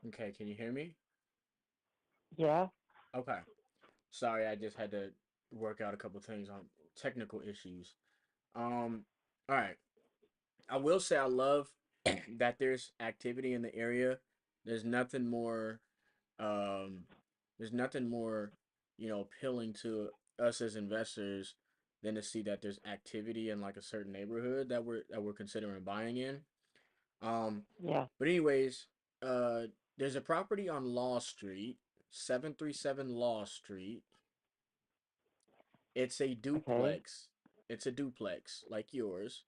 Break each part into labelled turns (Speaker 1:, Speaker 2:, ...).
Speaker 1: Okay, can you hear me?
Speaker 2: Yeah.
Speaker 1: Okay. Sorry, I just had to work out a couple things on technical issues. Um, all right. I will say I love that there's activity in the area. There's nothing more um there's nothing more, appealing to us as investors than to see that there's activity in like a certain neighborhood that we're considering buying in. Um,
Speaker 2: Yeah.
Speaker 1: but anyways, there's a property on Law Street, 737 Law Street. It's a
Speaker 2: Okay.
Speaker 1: duplex. It's a duplex like yours.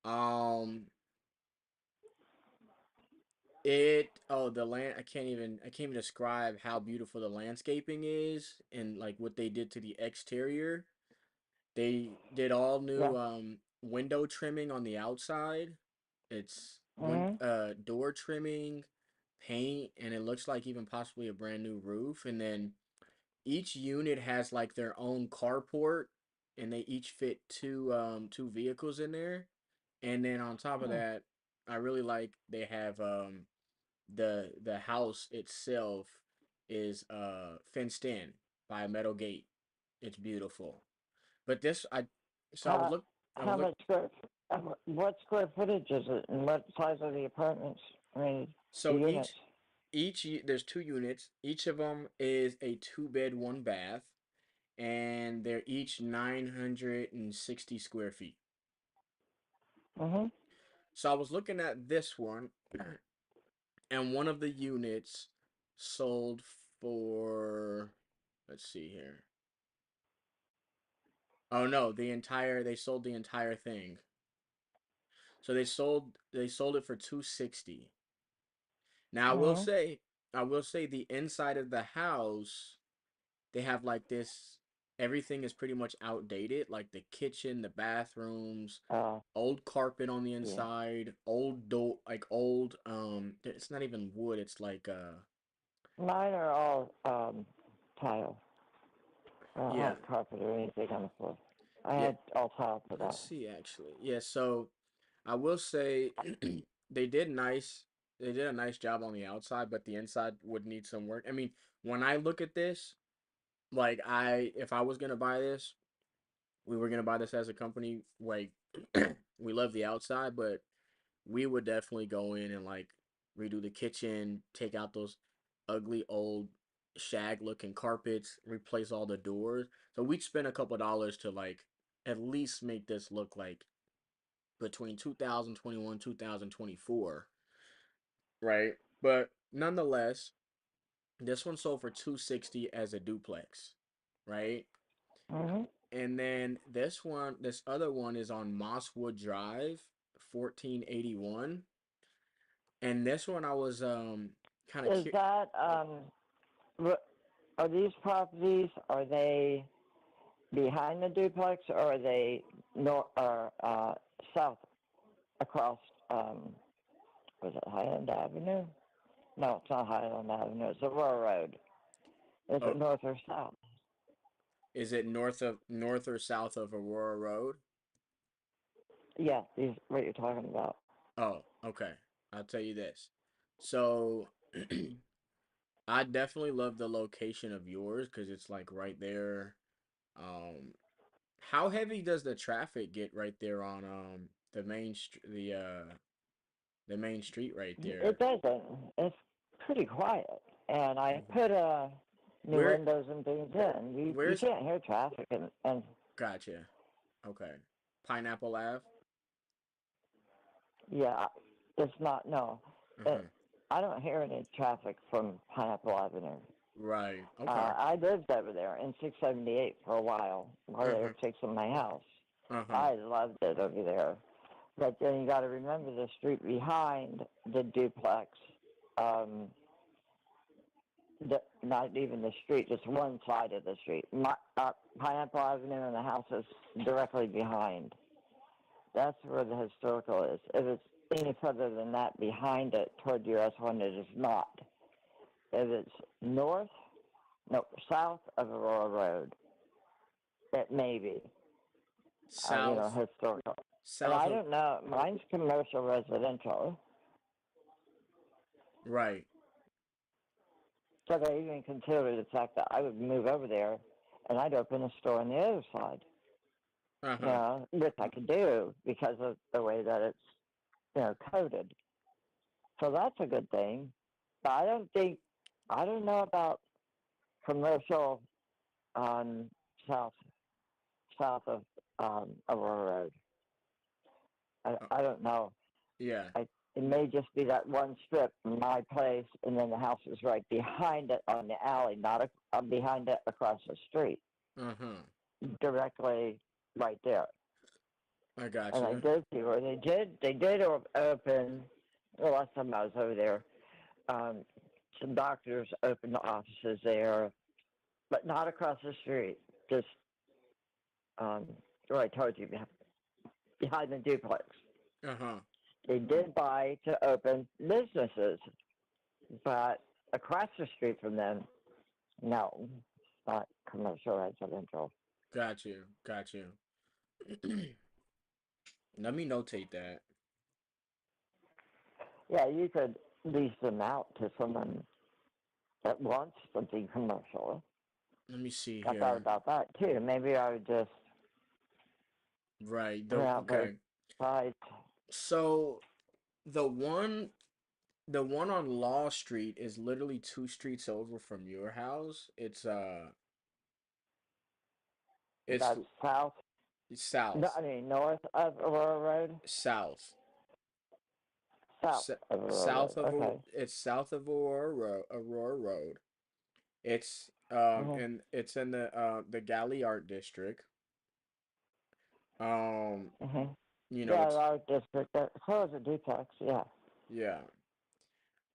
Speaker 1: Um, the land I can't even describe how beautiful the landscaping is and like what they did to the exterior. They did all new
Speaker 2: Yeah.
Speaker 1: window trimming on the outside. It's
Speaker 2: Hmm.
Speaker 1: door trimming, paint, and it looks like even possibly a brand new roof. And then each unit has like their own carport, and they each fit two vehicles in there. And then on top of
Speaker 2: Hmm.
Speaker 1: that, I really like they have the house itself is fenced in by a metal gate. It's beautiful. But this I so
Speaker 2: How
Speaker 1: I was
Speaker 2: how
Speaker 1: look
Speaker 2: much what square footage is it, and what size are the apartments? I mean, the
Speaker 1: so
Speaker 2: units.
Speaker 1: there's two units. Each of them is a two bed, one bath, and they're each 960 square feet.
Speaker 2: Hmm.
Speaker 1: So I was looking at this one, and one of the units sold for, let's see here. Oh no, they sold the entire thing. So they sold it for 260. Now
Speaker 2: Hmm.
Speaker 1: I will say the inside of the house, they have like this, everything is pretty much outdated, like the kitchen, the bathrooms,
Speaker 2: Uh,
Speaker 1: old carpet on the
Speaker 2: yeah.
Speaker 1: inside, old door, like old it's not even wood, it's like
Speaker 2: Mine are all tile. I don't
Speaker 1: yeah.
Speaker 2: have carpet or anything on the floor. I
Speaker 1: Yeah,
Speaker 2: had all tile put
Speaker 1: let's
Speaker 2: out.
Speaker 1: see actually. Yeah, so I will say they did nice they did a nice job on the outside, but the inside would need some work. I mean, when I look at this, like if I was gonna buy this, we were gonna buy this as a company, like we love the outside, but we would definitely go in and like redo the kitchen, take out those ugly old shag looking carpets, replace all the doors. So we'd spend a couple dollars to like at least make this look like between 2021 2024, right? But nonetheless, this one sold for 260 as a duplex, right?
Speaker 2: Hmm.
Speaker 1: And then this other one is on Mosswood Drive, 1481. And this one I was kind of
Speaker 2: Is that are these properties? Are they behind the duplex, or are they north or south across? Was it Highland Avenue? No, it's not Highland Avenue. It's Aurora Road. Is it
Speaker 1: oh,
Speaker 2: north or south?
Speaker 1: is it north or south of Aurora Road?
Speaker 2: Yeah, these what you're talking about.
Speaker 1: Oh, okay. I'll tell you this. So I definitely love the location of yours because it's like right there. Um, how heavy does the traffic get right there on the main street right
Speaker 2: It
Speaker 1: there?
Speaker 2: doesn't. It's pretty quiet, and I
Speaker 1: Mhm.
Speaker 2: put new
Speaker 1: Where
Speaker 2: windows and things in. You
Speaker 1: where's
Speaker 2: can't hear traffic, and
Speaker 1: Gotcha. Okay. Pineapple Ave?
Speaker 2: yeah, it's not. No, it,
Speaker 1: Uh-huh.
Speaker 2: I don't hear any traffic from Pineapple Avenue.
Speaker 1: Right. Okay.
Speaker 2: I lived over there in 678 for a while they
Speaker 1: Uh-huh.
Speaker 2: were fixing my house.
Speaker 1: Uh-huh.
Speaker 2: I loved it over there. But then you got to remember the street behind the duplex, um, not even the street, just one side of the street. Pineapple Avenue and the house is directly behind. That's where the historical is. If it's any further than that behind it toward US 1, it is not. If it's north, no, south of Aurora Road, it may be,
Speaker 1: South
Speaker 2: historical. And
Speaker 1: south
Speaker 2: I
Speaker 1: of
Speaker 2: don't know, mine's commercial residential.
Speaker 1: right.
Speaker 2: So they even considered the fact that I would move over there and I'd open a store on the other side,
Speaker 1: Uh-huh.
Speaker 2: which I could do because of the way that it's, coded. So that's a good thing. But I don't know about commercial on south, south of Aurora Road.
Speaker 1: Uh,
Speaker 2: I don't know.
Speaker 1: yeah.
Speaker 2: It may just be that one strip from my place, and then the house is right behind it on the alley, not behind it across the street,
Speaker 1: Uh-huh.
Speaker 2: directly right there.
Speaker 1: I got
Speaker 2: And I
Speaker 1: you.
Speaker 2: did see where they did open the last time I was over there. Um, some doctors opened offices there, but not across the street. Just um, where I told you behind the duplex.
Speaker 1: Uh-huh.
Speaker 2: They did buy to open businesses, but across the street from them, no, not commercial residential.
Speaker 1: Got you. Got you. Let me notate that.
Speaker 2: Yeah, you could lease them out to someone that wants something commercial.
Speaker 1: Let me see
Speaker 2: I thought
Speaker 1: here.
Speaker 2: about that too. Maybe I would just
Speaker 1: Right.
Speaker 2: rent
Speaker 1: The
Speaker 2: out both
Speaker 1: okay.
Speaker 2: sides.
Speaker 1: So the one the one on Law Street is literally two streets over from your house. It's
Speaker 2: That's south. No,
Speaker 1: south.
Speaker 2: I mean north of Aurora Road.
Speaker 1: South.
Speaker 2: South of Aurora
Speaker 1: South
Speaker 2: Road.
Speaker 1: of
Speaker 2: Okay.
Speaker 1: it's south of Aurora Road. It's
Speaker 2: Mhm.
Speaker 1: and it's in the Galley Art District. Um,
Speaker 2: Mhm.
Speaker 1: you know,
Speaker 2: Yeah,
Speaker 1: it's
Speaker 2: our district. So is a duplex. Yeah.
Speaker 1: yeah.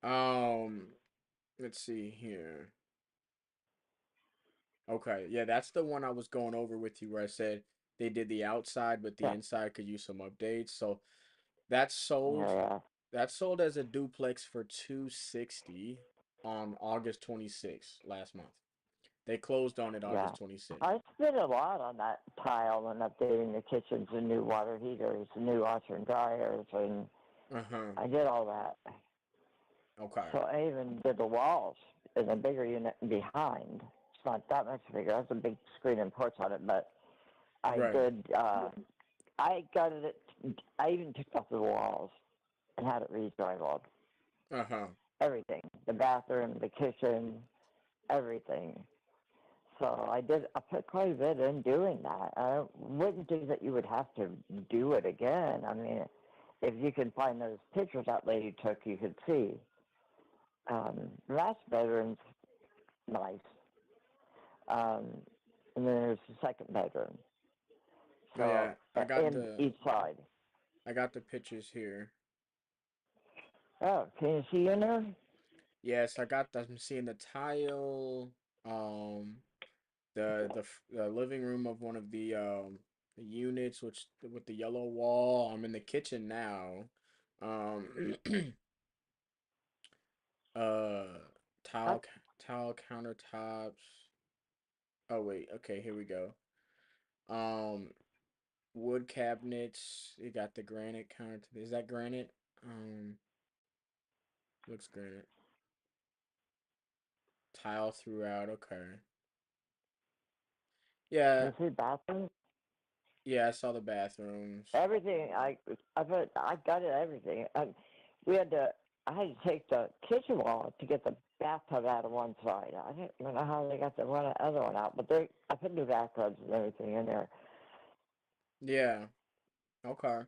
Speaker 1: Um, let's see here. Okay, yeah, that's the one I was going over with you where I said they did the outside, but the
Speaker 2: Yeah.
Speaker 1: inside could use some updates. So that's sold.
Speaker 2: Yeah.
Speaker 1: That's sold as a duplex for 260 on August 26th last month. They closed on it
Speaker 2: Yeah.
Speaker 1: August 26th.
Speaker 2: I spent a lot on that tile and updating the kitchens and new water heaters, and new washer and dryers, and
Speaker 1: Uh-huh.
Speaker 2: I did all that.
Speaker 1: Okay.
Speaker 2: So I even did the walls in a bigger unit behind. It's not that much bigger. It has a big screen and porch on it, but I
Speaker 1: Right.
Speaker 2: did. I gutted it. I even took off the walls and had it re-drywalled.
Speaker 1: Uh-huh.
Speaker 2: Everything, the bathroom, the kitchen, everything. So I did. I put quite a bit in doing that. I wouldn't think that you would have to do it again. I mean, if you can find those pictures that lady took, you could see. The last bedroom's nice, um, and then there's the second bedroom.
Speaker 1: Oh
Speaker 2: So
Speaker 1: yeah, I got
Speaker 2: in
Speaker 1: the
Speaker 2: each side.
Speaker 1: I got the pictures here.
Speaker 2: Oh, can you see in there?
Speaker 1: Yes, I'm seeing the tile, um, the living room of one of the units, which with the yellow wall. I'm in the kitchen now. Um, uh,
Speaker 2: I,
Speaker 1: tile countertops. Oh wait, okay, here we go. Um, wood cabinets. You got the granite counter. Is that granite? Um, looks granite. Tile throughout. Okay.
Speaker 2: can
Speaker 1: Yeah,
Speaker 2: you see bathrooms?
Speaker 1: yeah, I saw the bathrooms.
Speaker 2: Everything. I gutted everything. We had to. I had to take the kitchen wall to get the bathtub out of one side. I don't know how they got the other one out, but I put new bathtubs and everything in there.
Speaker 1: Yeah. Okay.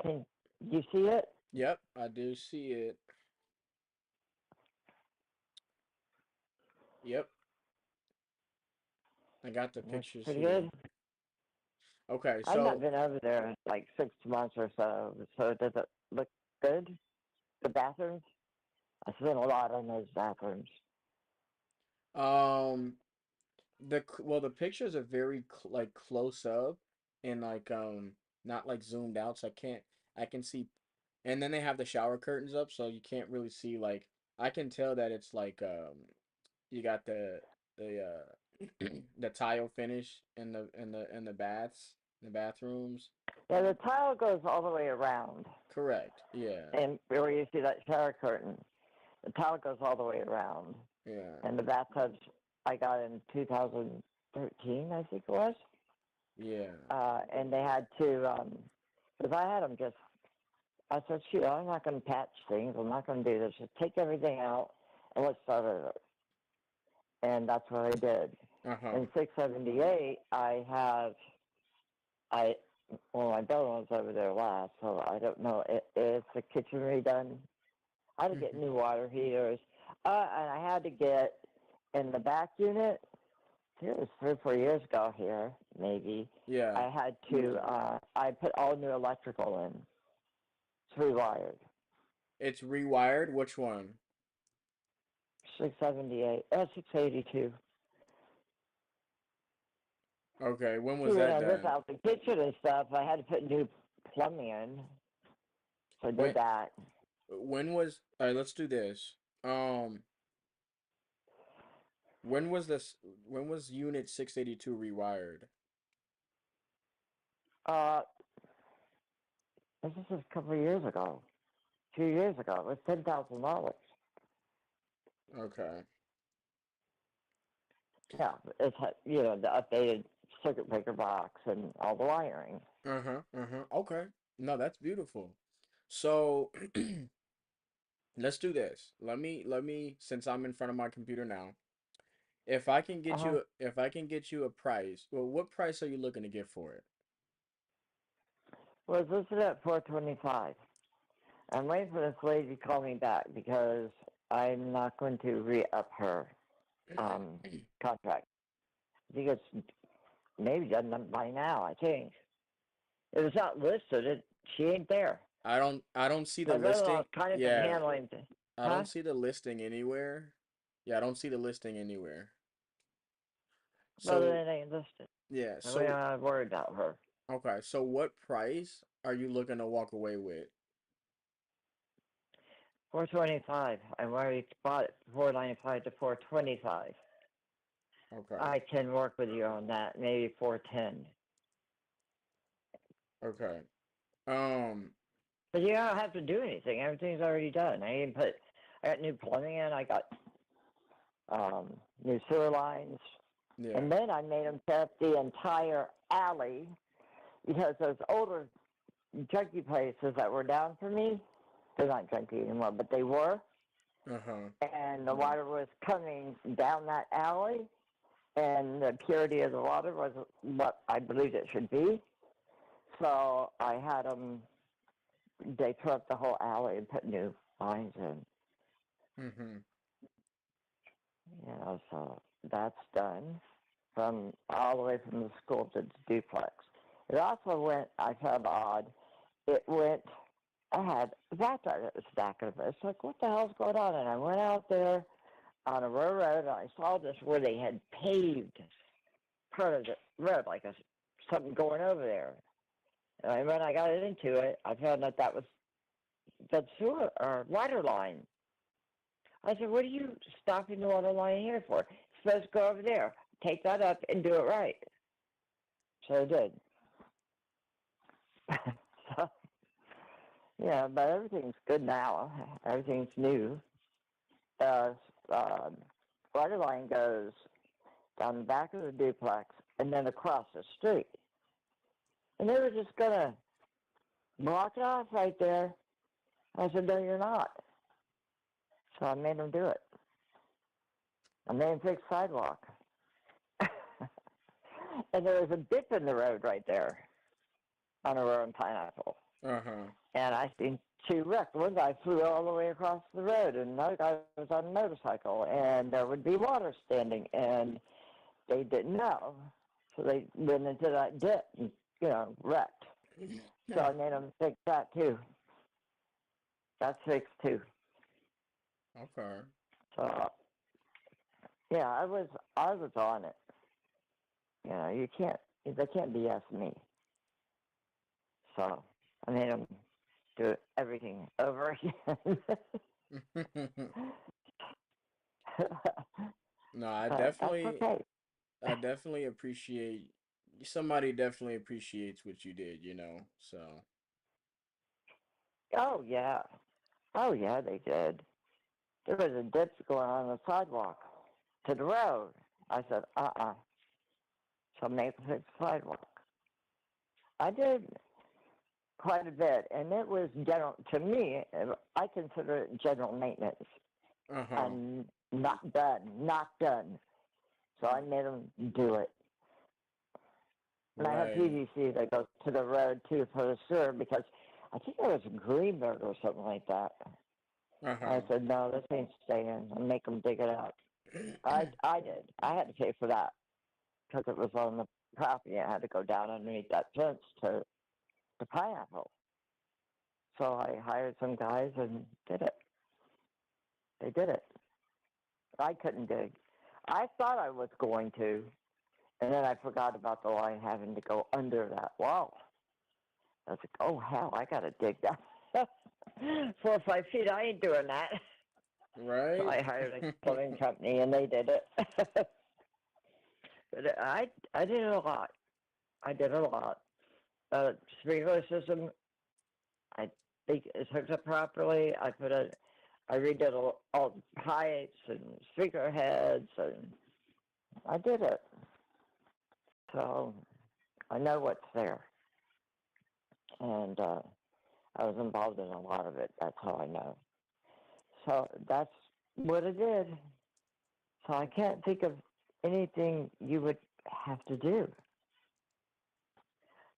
Speaker 2: Can you see it?
Speaker 1: Yep, I do see it. Yep, I got the
Speaker 2: Looks
Speaker 1: pictures
Speaker 2: pretty
Speaker 1: here.
Speaker 2: good.
Speaker 1: Okay,
Speaker 2: I've not
Speaker 1: so
Speaker 2: been over there in like 6 months or so. So does it look good? The bathrooms? I spent a lot on those bathrooms.
Speaker 1: um the pictures are very like close up and like not like zoomed out, so I can see, and then they have the shower curtains up, so you can't really see like I can tell that it's like you got the the tile finish in the baths, the bathrooms.
Speaker 2: Yeah, the tile goes all the way around,
Speaker 1: Correct. Yeah.
Speaker 2: and where you see that shower curtain. The tile goes all the way around,
Speaker 1: Yeah.
Speaker 2: and the bathtubs I got in 2013, I think it was.
Speaker 1: Yeah.
Speaker 2: And they had to, because I had them just. I said, shoot, I'm not going to patch things. I'm not going to do this. Just take everything out and let's start over. And that's what I did.
Speaker 1: Uh-huh.
Speaker 2: In 678, I, well, my building was over there last, so I don't know. It's the kitchen redone. I had to get
Speaker 1: Mhm.
Speaker 2: new water heaters. And I had to get in the back unit. It was 3 or 4 years ago here, maybe.
Speaker 1: Yeah.
Speaker 2: I had to, I put all new electrical in. It's rewired.
Speaker 1: It's rewired. Which one?
Speaker 2: 678, 682.
Speaker 1: Okay. When
Speaker 2: See,
Speaker 1: was
Speaker 2: when
Speaker 1: that
Speaker 2: I rip
Speaker 1: done?
Speaker 2: out the kitchen and stuff, I had to put new plumbing in. So I
Speaker 1: When
Speaker 2: did that.
Speaker 1: when was all right, let's do this. Um, when was this when was unit 682 rewired?
Speaker 2: Uh, this is a couple of years ago. 2 years ago. It was $10,000.
Speaker 1: Okay.
Speaker 2: Yeah, it's the updated circuit breaker box and all the wiring.
Speaker 1: Uh-huh. Uh-huh. Okay. No, that's beautiful. So, let's do this. Let me since I'm in front of my computer now.
Speaker 2: Uh huh.
Speaker 1: If I can get you a price, well, what price are you looking to get for it?
Speaker 2: Well, it's listed at 425. I'm waiting for this lady to call me back because I'm not going to re-up her um, contract. I think it's maybe done by now. I think if it's not listed, she ain't there.
Speaker 1: I don't see the
Speaker 2: My
Speaker 1: listing.
Speaker 2: brother-in-law's kind of been
Speaker 1: Yeah,
Speaker 2: handling it.
Speaker 1: I
Speaker 2: Huh?
Speaker 1: don't see the listing anywhere. Yeah, I don't see the listing anywhere.
Speaker 2: Well,
Speaker 1: So,
Speaker 2: then it ain't listed.
Speaker 1: yeah,
Speaker 2: And we don't
Speaker 1: so
Speaker 2: have to worry about her.
Speaker 1: okay, so what price are you looking to walk away with?
Speaker 2: 425. I already bought it 495 to 425.
Speaker 1: Okay.
Speaker 2: I can work with you on that. Maybe 410.
Speaker 1: Okay. Um,
Speaker 2: But you don't have to do anything. Everything's already done. I got new plumbing in. I got new sewer lines.
Speaker 1: yeah.
Speaker 2: And then I made them set up the entire alley because those older junkie places that were down for me, they're not junkie anymore, but they were.
Speaker 1: Uh-huh.
Speaker 2: And the water was coming down that alley, and the purity of the water was what I believed it should be. So I had them, they tore up the whole alley and put new lines in.
Speaker 1: Mm-hmm.
Speaker 2: So that's done from all the way from the school to the duplex. It also went, I found odd, it went, I had a bathtub that was stacking of it. It's like, what the hell's going on? And I went out there on a road and I saw this where they had paved part of the road, like something going over there. And when I got into it, I found out that was the sewer or water line. I said, what are you stopping the water line here for? It's supposed to go over there. Take that up and do it right. So I did. So, yeah, but everything's good now. Everything's new. The water line goes down the back of the duplex and then across the street. And they were just going to block it off right there. I said, no, you're not. So I made them do it. I made them fix sidewalk. And there was a dip in the road right there on a row in Pineapple.
Speaker 1: Uh-huh.
Speaker 2: And I seen two wrecks. One guy flew all the way across the road, and another guy was on a motorcycle, and there would be water standing, and they didn't know. So they went into that dip and, wrecked. So I made them fix that too. That's fixed too.
Speaker 1: Okay.
Speaker 2: So yeah, I was on it. You can't they can't BS me. So I made them do everything over again.
Speaker 1: No,
Speaker 2: But that's okay.
Speaker 1: I definitely appreciate somebody definitely appreciates what you did, you know.
Speaker 2: Oh yeah, oh yeah, they did. There was a ditch going on the sidewalk to the road. I said, so make a fix the sidewalk. I did quite a bit, and it was general, to me, I consider it general maintenance.
Speaker 1: Uh-huh.
Speaker 2: And not done, not done. So I made them do it. And I have
Speaker 1: Right.
Speaker 2: PVC that goes to the road too for the sewer because I think it was Greenberg or something like that. I
Speaker 1: Uh-huh.
Speaker 2: said, no, this ain't staying. And make them dig it out. I did. I had to pay for that because it was on the property. I had to go down underneath that fence to the pineapple. So I hired some guys and did it. They did it. I couldn't dig. I thought I was going to, and then I forgot about the line having to go under that wall. I was like, oh, hell, I got to dig that 4 or 5 feet. I ain't doing that. So
Speaker 1: Right?
Speaker 2: I hired a plumbing company, and they did it. But I did it a lot. I did it a lot. Sprinkler system, I think it's hooked up properly. I redid all the pipes and sprinkler heads, and I did it. So I know what's there, and I was involved in a lot of it. That's how I know. So that's what I did. So I can't think of anything you would have to do.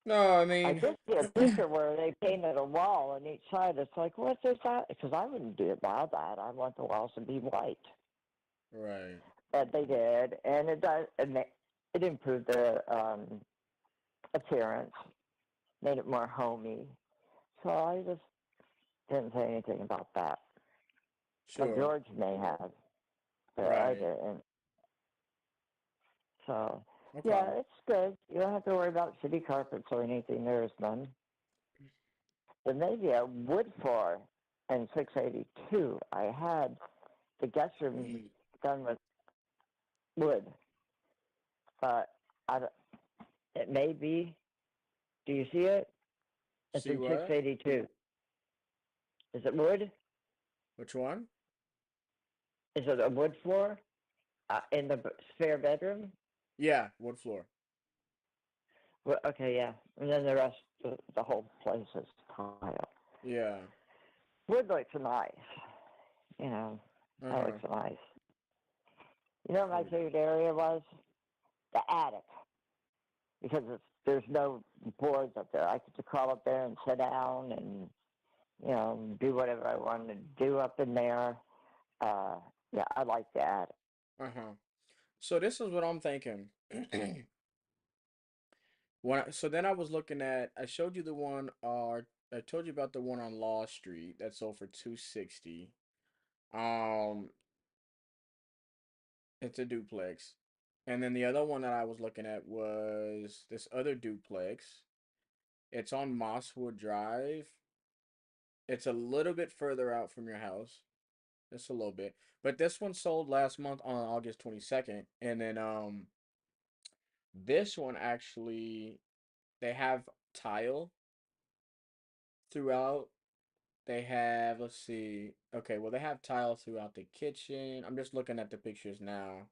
Speaker 1: No, I
Speaker 2: I
Speaker 1: mean,
Speaker 2: did see a picture where they painted a wall on each side. It's like, what is that? Because I wouldn't do about that. I want the walls to be white.
Speaker 1: right.
Speaker 2: But they did, and it does. It improved the appearance, made it more homey. So I just didn't say anything about that.
Speaker 1: Sure.
Speaker 2: George may have, but I
Speaker 1: Right.
Speaker 2: didn't. So, yeah,
Speaker 1: Okay.
Speaker 2: it's good. You don't have to worry about city carpets or anything. There is none. There may be a wood floor in 682. I had the guest room done with wood, but it may be. Do you see it? It's
Speaker 1: See
Speaker 2: in
Speaker 1: what?
Speaker 2: 682. Is it wood?
Speaker 1: Which one?
Speaker 2: Is it a wood floor in the spare bedroom?
Speaker 1: Yeah, wood floor.
Speaker 2: Well, okay, yeah. And then the rest, the whole place is tile.
Speaker 1: Yeah.
Speaker 2: Wood looks nice. You know, that
Speaker 1: Uh-huh.
Speaker 2: looks nice. You know what my
Speaker 1: Wood.
Speaker 2: favorite area was? The attic. Because there's no boards up there. I could just crawl up there and sit down and, do whatever I wanted to do up in there. Uh, yeah, I like the attic.
Speaker 1: Uh-huh. So this is what I'm thinking. So then I was looking at, I showed you the one, I told you about the one on Law Street that sold for 260. Um, it's a duplex. And then the other one that I was looking at was this other duplex. It's on Mosswood Drive. It's a little bit further out from your house. Just a little bit. But this one sold last month on August 22nd. And then this one actually they have tile throughout. They have, let's see. Okay, well they have tile throughout the kitchen. I'm just looking at the pictures now.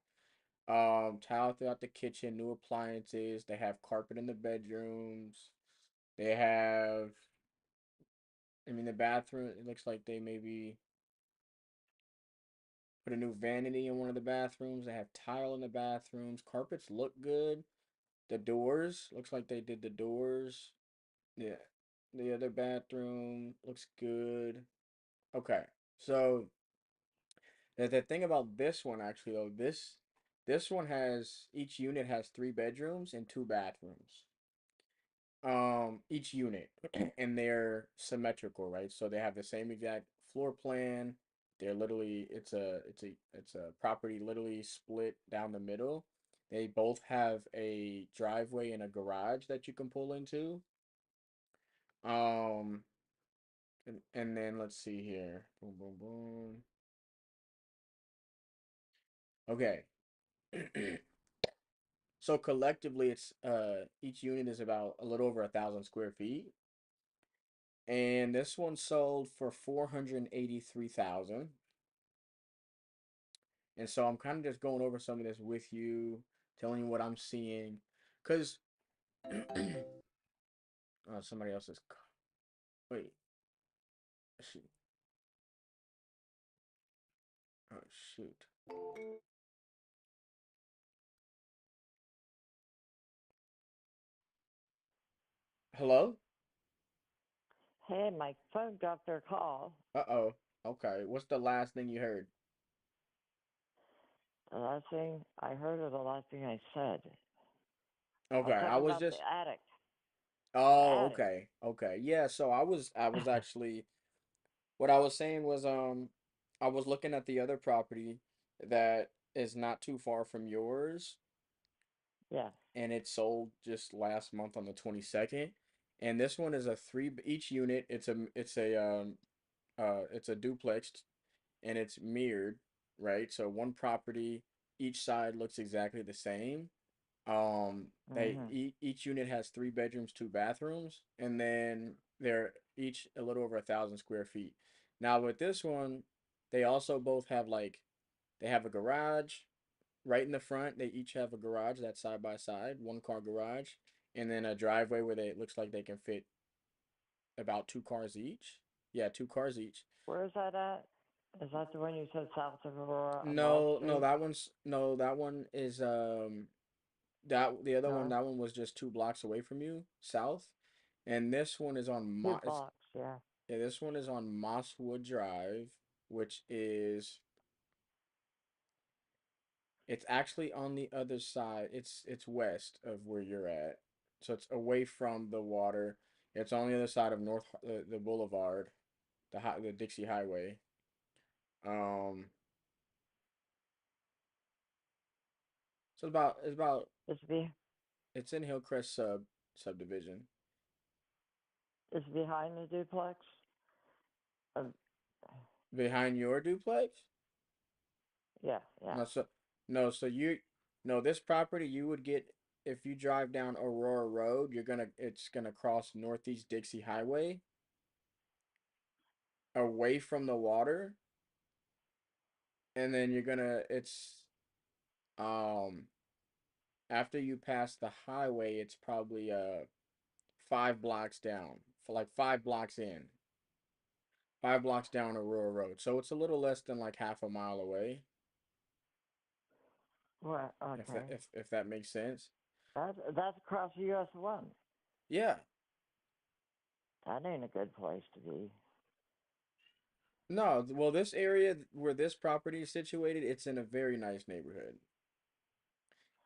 Speaker 1: Tile throughout the kitchen, new appliances. They have carpet in the bedrooms. They have, I mean, the bathroom, it looks like they maybe put a new vanity in one of the bathrooms. They have tile in the bathrooms. Carpets look good. The doors, looks like they did the doors. Yeah. The other bathroom looks good. Okay. So the thing about this one actually though, this one has each unit has 3 bedrooms and 2 bathrooms. Each unit and they're symmetrical, right? So they have the same exact floor plan. They're literally it's a property literally split down the middle. They both have a driveway and a garage that you can pull into. Um, and then let's see here. Boom, boom, boom. Okay. So collectively, it's each unit is about a little over 1,000 square feet, and this one sold for 483,000. And so I'm kind of just going over some of this with you, telling you what I'm seeing, cause somebody else's. Wait, shoot. Oh shoot. Hello?
Speaker 2: Hey, my phone dropped their call.
Speaker 1: Uh-oh. Okay. What's the last thing you heard?
Speaker 2: The last thing I heard or the last thing I said.
Speaker 1: Okay,
Speaker 2: Oh,
Speaker 1: I
Speaker 2: something
Speaker 1: was
Speaker 2: about the
Speaker 1: just.
Speaker 2: attic. The
Speaker 1: Oh,
Speaker 2: attic.
Speaker 1: okay. Okay. Yeah, so I was actually what I was saying was I was looking at the other property that is not too far from yours,
Speaker 2: Yeah.
Speaker 1: and it sold just last month on the 22nd. And this one is a three each unit, it's a duplex, and it's mirrored, right? So one property, each side looks exactly the same.
Speaker 2: Mhm.
Speaker 1: Each unit has three bedrooms, two bathrooms, and then they're each a little over 1,000 square feet. Now with this one, they also both have they have a garage right in the front. They each have a garage that's side by side, one car garage, and then a driveway where it looks like they can fit about two cars each. Yeah, two cars each.
Speaker 2: Where is that at? Is that the one you said south of Aurora on Mall
Speaker 1: No, no,
Speaker 2: Street?
Speaker 1: that one is that the other one,
Speaker 2: No.
Speaker 1: that one was just 2 blocks away from you, south. And this one is on
Speaker 2: Two blocks. Yeah.
Speaker 1: yeah, this one is on Mosswood Drive, which is it's actually on the other side. It's west of where you're at. So it's away from the water. It's on the other side of the boulevard, the Dixie Highway. Um so
Speaker 2: It's be
Speaker 1: it's in Hillcrest subdivision.
Speaker 2: it's behind the duplex. Uh,
Speaker 1: Behind your duplex?
Speaker 2: yeah. Yeah.
Speaker 1: No, so no, so you no, this property you would get if you drive down Aurora Road, it's gonna cross Northeast Dixie Highway away from the water, and then it's um after you pass the highway, it's probably 5 blocks down, for like 5 blocks in, 5 blocks down Aurora Road. So it's a little less than like half a mile away,
Speaker 2: Well, okay.
Speaker 1: if that makes sense.
Speaker 2: That's across US one.
Speaker 1: Yeah.
Speaker 2: That ain't a good place to be.
Speaker 1: No, well, this area where this property is situated, it's in a very nice neighborhood.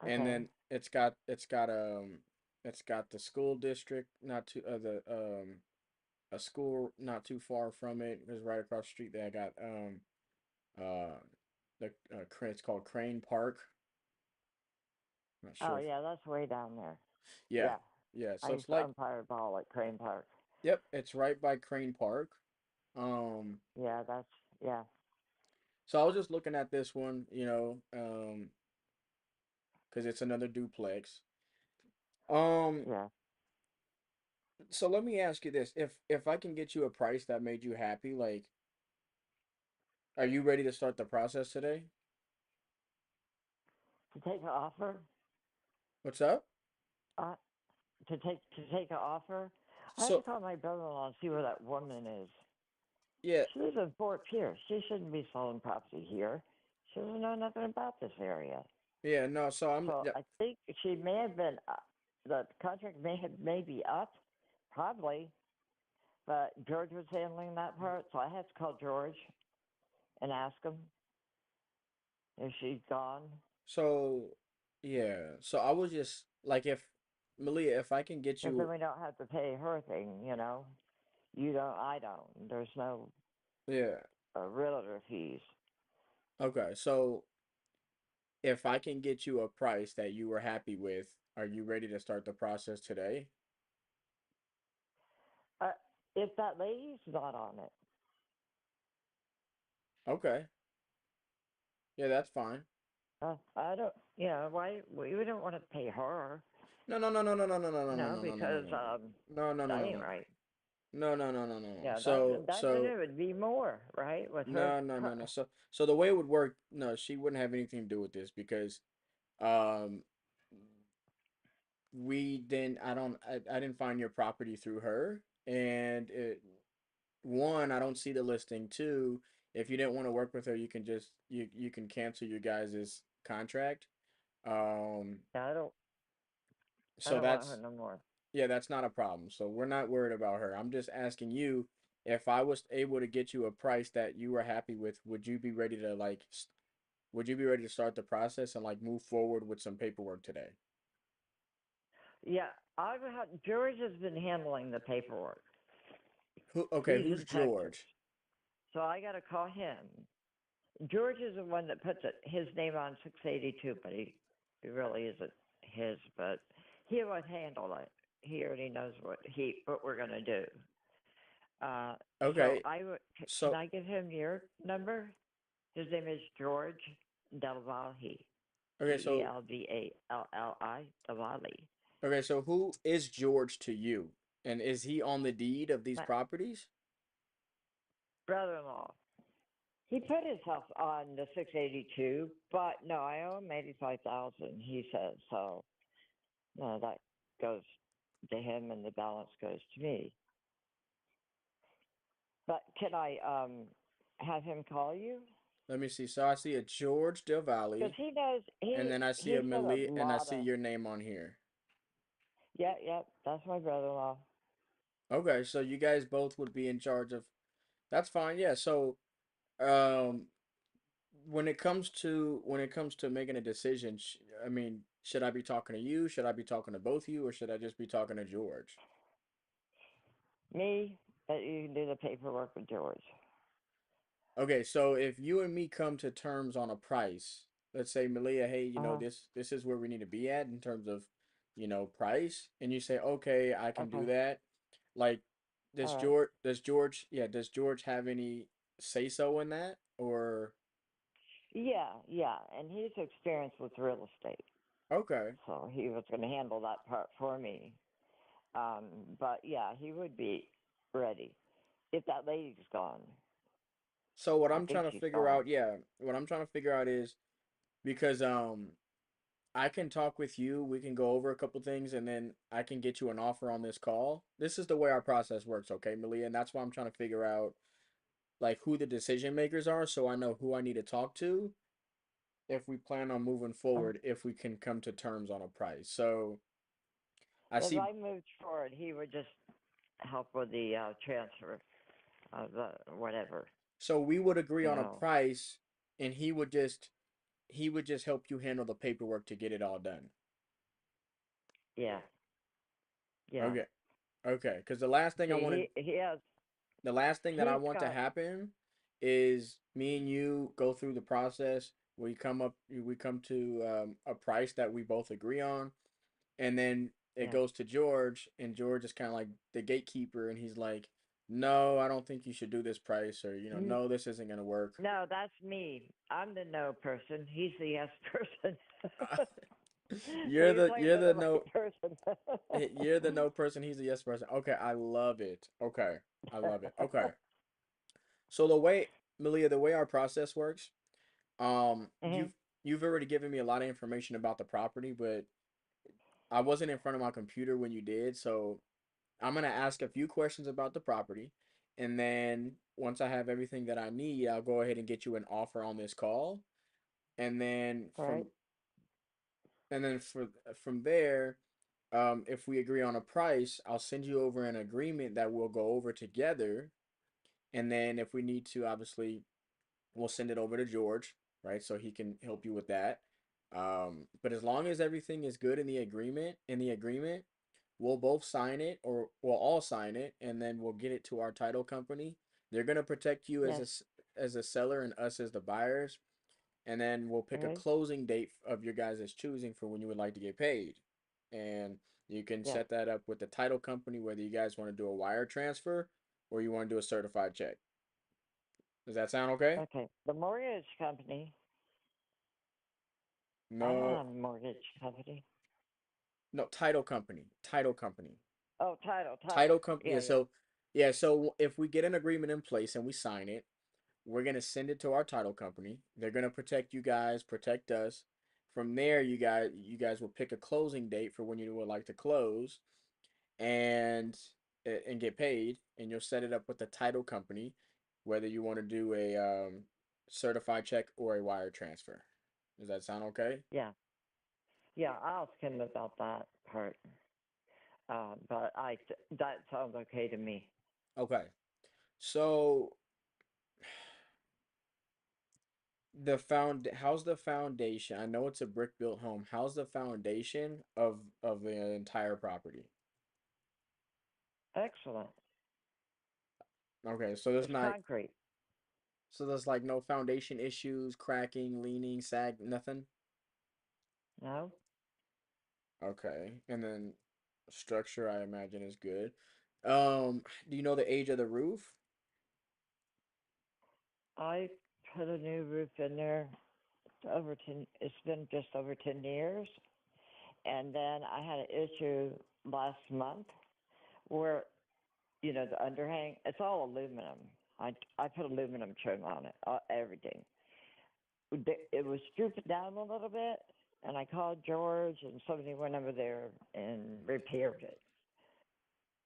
Speaker 1: And
Speaker 2: Okay.
Speaker 1: then it's got the school district not too the a school not too far from it. Because right across the street they got uh it's called Crane Park. I'm not
Speaker 2: Oh
Speaker 1: sure if
Speaker 2: yeah, that's way down there.
Speaker 1: yeah.
Speaker 2: Yeah.
Speaker 1: Yeah,
Speaker 2: I
Speaker 1: so it's
Speaker 2: used to
Speaker 1: like
Speaker 2: umpire ball at Crane Park.
Speaker 1: yep, it's right by Crane Park. Um
Speaker 2: Yeah, that's yeah.
Speaker 1: so I was just looking at this one, because it's another duplex. Um
Speaker 2: Yeah.
Speaker 1: So let me ask you this. If I can get you a price that made you happy, like, are you ready to start the process today?
Speaker 2: To take an offer,
Speaker 1: What's up?
Speaker 2: uh, to take an offer, I have to
Speaker 1: So,
Speaker 2: call my brother-in-law and see where that woman is.
Speaker 1: yeah,
Speaker 2: She lives in Fort Pierce. She shouldn't be selling property here. She doesn't know nothing about this area.
Speaker 1: yeah, no, so
Speaker 2: So I think she may have been. The contract may be up, probably, but George was handling that part, so I had to call George and ask him if she's gone.
Speaker 1: so, yeah, so I was just like, if Malia, if I can get
Speaker 2: Because then
Speaker 1: you,
Speaker 2: we don't have to pay her thing, you know. You don't, I don't. There's no
Speaker 1: yeah,
Speaker 2: realtor fees.
Speaker 1: okay, so if I can get you a price that you were happy with, are you ready to start the process today?
Speaker 2: Uh, if that lady's not on it,
Speaker 1: Okay, yeah, that's fine.
Speaker 2: I don't. You know, why we don't want to pay her.
Speaker 1: No, no, no, no, no, no, no, no, no, no, no, no, no, no,
Speaker 2: Because
Speaker 1: no, no, no, no,
Speaker 2: that
Speaker 1: no, no,
Speaker 2: ain't
Speaker 1: no.
Speaker 2: right.
Speaker 1: No, no, no, no, no, no.
Speaker 2: Yeah, that's what
Speaker 1: So
Speaker 2: it would be more, right? With her.
Speaker 1: no, no, no, no. So the way it would work, no, she wouldn't have anything to do with this because um we didn't I didn't find your property through her and one, I don't see the listing. Two, if you didn't want to work with her, you can just you can cancel your guys' contract. Um
Speaker 2: Yeah, I
Speaker 1: so
Speaker 2: don't want her
Speaker 1: that's
Speaker 2: no more.
Speaker 1: yeah, that's not a problem. So we're not worried about her. I'm just asking you if I was able to get you a price that you were happy with, would you be ready to would you be ready to start the process and like move forward with some paperwork today?
Speaker 2: Yeah, George has been handling the paperwork.
Speaker 1: Who okay,
Speaker 2: He's
Speaker 1: who's
Speaker 2: in Texas,
Speaker 1: George?
Speaker 2: so I got to call him. George is the one that puts his name on 682, but he really isn't his. But he would handle it. He already knows what we're gonna do. Uh, so
Speaker 1: Okay.
Speaker 2: can
Speaker 1: So
Speaker 2: I give him your number? His name is George Delvalli, D
Speaker 1: okay,
Speaker 2: E
Speaker 1: so
Speaker 2: L V A L L I Delvalli.
Speaker 1: okay, so who is George to you? And is he on the deed of these
Speaker 2: My
Speaker 1: properties?
Speaker 2: brother-in-law. He put himself on the 682, but no, I owe him 85,000. He says so. No, that goes to him, and the balance goes to me. But can I have him call you?
Speaker 1: Let me see. So I see a George Del
Speaker 2: Because
Speaker 1: Valle,
Speaker 2: he knows
Speaker 1: and then I see a
Speaker 2: he's got a
Speaker 1: Malia, and I
Speaker 2: lot
Speaker 1: see
Speaker 2: of.
Speaker 1: your name on here.
Speaker 2: Yeah, yeah, that's my brother-in-law.
Speaker 1: Okay, so you guys both would be in charge of. That's fine. Yeah. So, um, when it comes to making a decision, I mean, should I be talking to you? Should I be talking to both of you, or should I just be talking to George?
Speaker 2: Me, but you can do the paperwork with George.
Speaker 1: Okay, so if you and me come to terms on a price, let's say Malia, hey,
Speaker 2: Uh-huh.
Speaker 1: this is where we need to be at in terms of, price, and you say, okay, I can do
Speaker 2: Okay.
Speaker 1: that. Like,
Speaker 2: All right.
Speaker 1: Does George have any say so in that? Or
Speaker 2: Yeah, yeah, and he's experienced with real estate,
Speaker 1: okay.
Speaker 2: so he was going to handle that part for me. Um, but yeah, he would be ready if that lady's gone.
Speaker 1: So what
Speaker 2: I
Speaker 1: I'm
Speaker 2: think
Speaker 1: trying to
Speaker 2: she's
Speaker 1: figure
Speaker 2: gone.
Speaker 1: out, yeah, what I'm trying to figure out is because I can talk with you. We can go over a couple things and then I can get you an offer on this call. This is the way our process works, okay, Malia? And that's why I'm trying to figure out like who the decision makers are so I know who I need to talk to if we plan on moving
Speaker 2: Uh,
Speaker 1: forward, if we can come to terms on a price. So I
Speaker 2: If
Speaker 1: see
Speaker 2: I moved forward, he would just help with the transfer of the whatever,
Speaker 1: so we would agree
Speaker 2: you
Speaker 1: on a
Speaker 2: know.
Speaker 1: price and he would just help you handle the paperwork to get it all done.
Speaker 2: Yeah, yeah.
Speaker 1: Okay. Okay, because the last thing I wanted
Speaker 2: See, he has
Speaker 1: the last thing that I
Speaker 2: he's
Speaker 1: want to
Speaker 2: got
Speaker 1: happen is me and you go through the process. We come to a price that we both agree on, and then it
Speaker 2: yeah.
Speaker 1: goes to George, and George is kind of like the gatekeeper, and he's like, "No, I don't think you should do this price," or
Speaker 2: N-
Speaker 1: "No, this isn't gonna work."
Speaker 2: No, that's me. I'm the no person. He's the yes person. So you're playing
Speaker 1: You're
Speaker 2: with the
Speaker 1: the
Speaker 2: right
Speaker 1: no
Speaker 2: person.
Speaker 1: you're the no person. He's the yes person. Okay, I love it. Okay, I love it. Okay, so Malia, the way our process works.
Speaker 2: Hmm.
Speaker 1: You've already given me a lot of information about the property, but I wasn't in front of my computer when you did, so I'm gonna ask a few questions about the property, and then once I have everything that I need, I'll go ahead and get you an offer on this call, and then
Speaker 2: All right.
Speaker 1: from there, if we agree on a price, I'll send you over an agreement that we'll go over together, and then if we need to, obviously we'll send it over to George, right? So he can help you with that. But as long as everything is good in the agreement, we'll both sign it or we'll all sign it and then we'll get it to our title company. They're going to protect you
Speaker 2: Yes.
Speaker 1: as a seller and us as the buyers. And then we'll
Speaker 2: All
Speaker 1: pick a
Speaker 2: right.
Speaker 1: closing date of your guys' choosing for when you would like to get paid. And you can
Speaker 2: Yeah.
Speaker 1: set that up with the title company, whether you guys want to do a wire transfer or you want to do a certified check. Does that sound okay?
Speaker 2: Okay. The mortgage company. I don't
Speaker 1: No,
Speaker 2: have a mortgage company.
Speaker 1: no, title company. Title company.
Speaker 2: Oh, title,
Speaker 1: Title
Speaker 2: title.
Speaker 1: company.
Speaker 2: Yeah,
Speaker 1: Yeah,
Speaker 2: yeah.
Speaker 1: Yeah, so if we get an agreement in place and we sign it, we're gonna send it to our title company. They're gonna protect you guys, protect us. From there, you guys will pick a closing date for when you would like to close, and and get paid, and you'll set it up with the title company, whether you want to do a certified check or a wire transfer. Does that sound okay?
Speaker 2: Yeah, yeah. I'll ask him about that part. But that sounds okay to me.
Speaker 1: Okay. So how's the foundation? I know it's a brick built home. How's the foundation of the entire property?
Speaker 2: Excellent.
Speaker 1: Okay, so there's
Speaker 2: It's
Speaker 1: not
Speaker 2: concrete.
Speaker 1: so there's like no foundation issues, cracking, leaning, sag, nothing.
Speaker 2: No,
Speaker 1: Okay, and then structure I imagine is good. Do you know the age of the roof?
Speaker 2: I put a new roof in there. Over 10. It's been just over 10 years, and then I had an issue last month where the underhang. It's all aluminum. I put aluminum trim on it, everything. It was drooping down a little bit, and I called George, and somebody went over there and repaired it.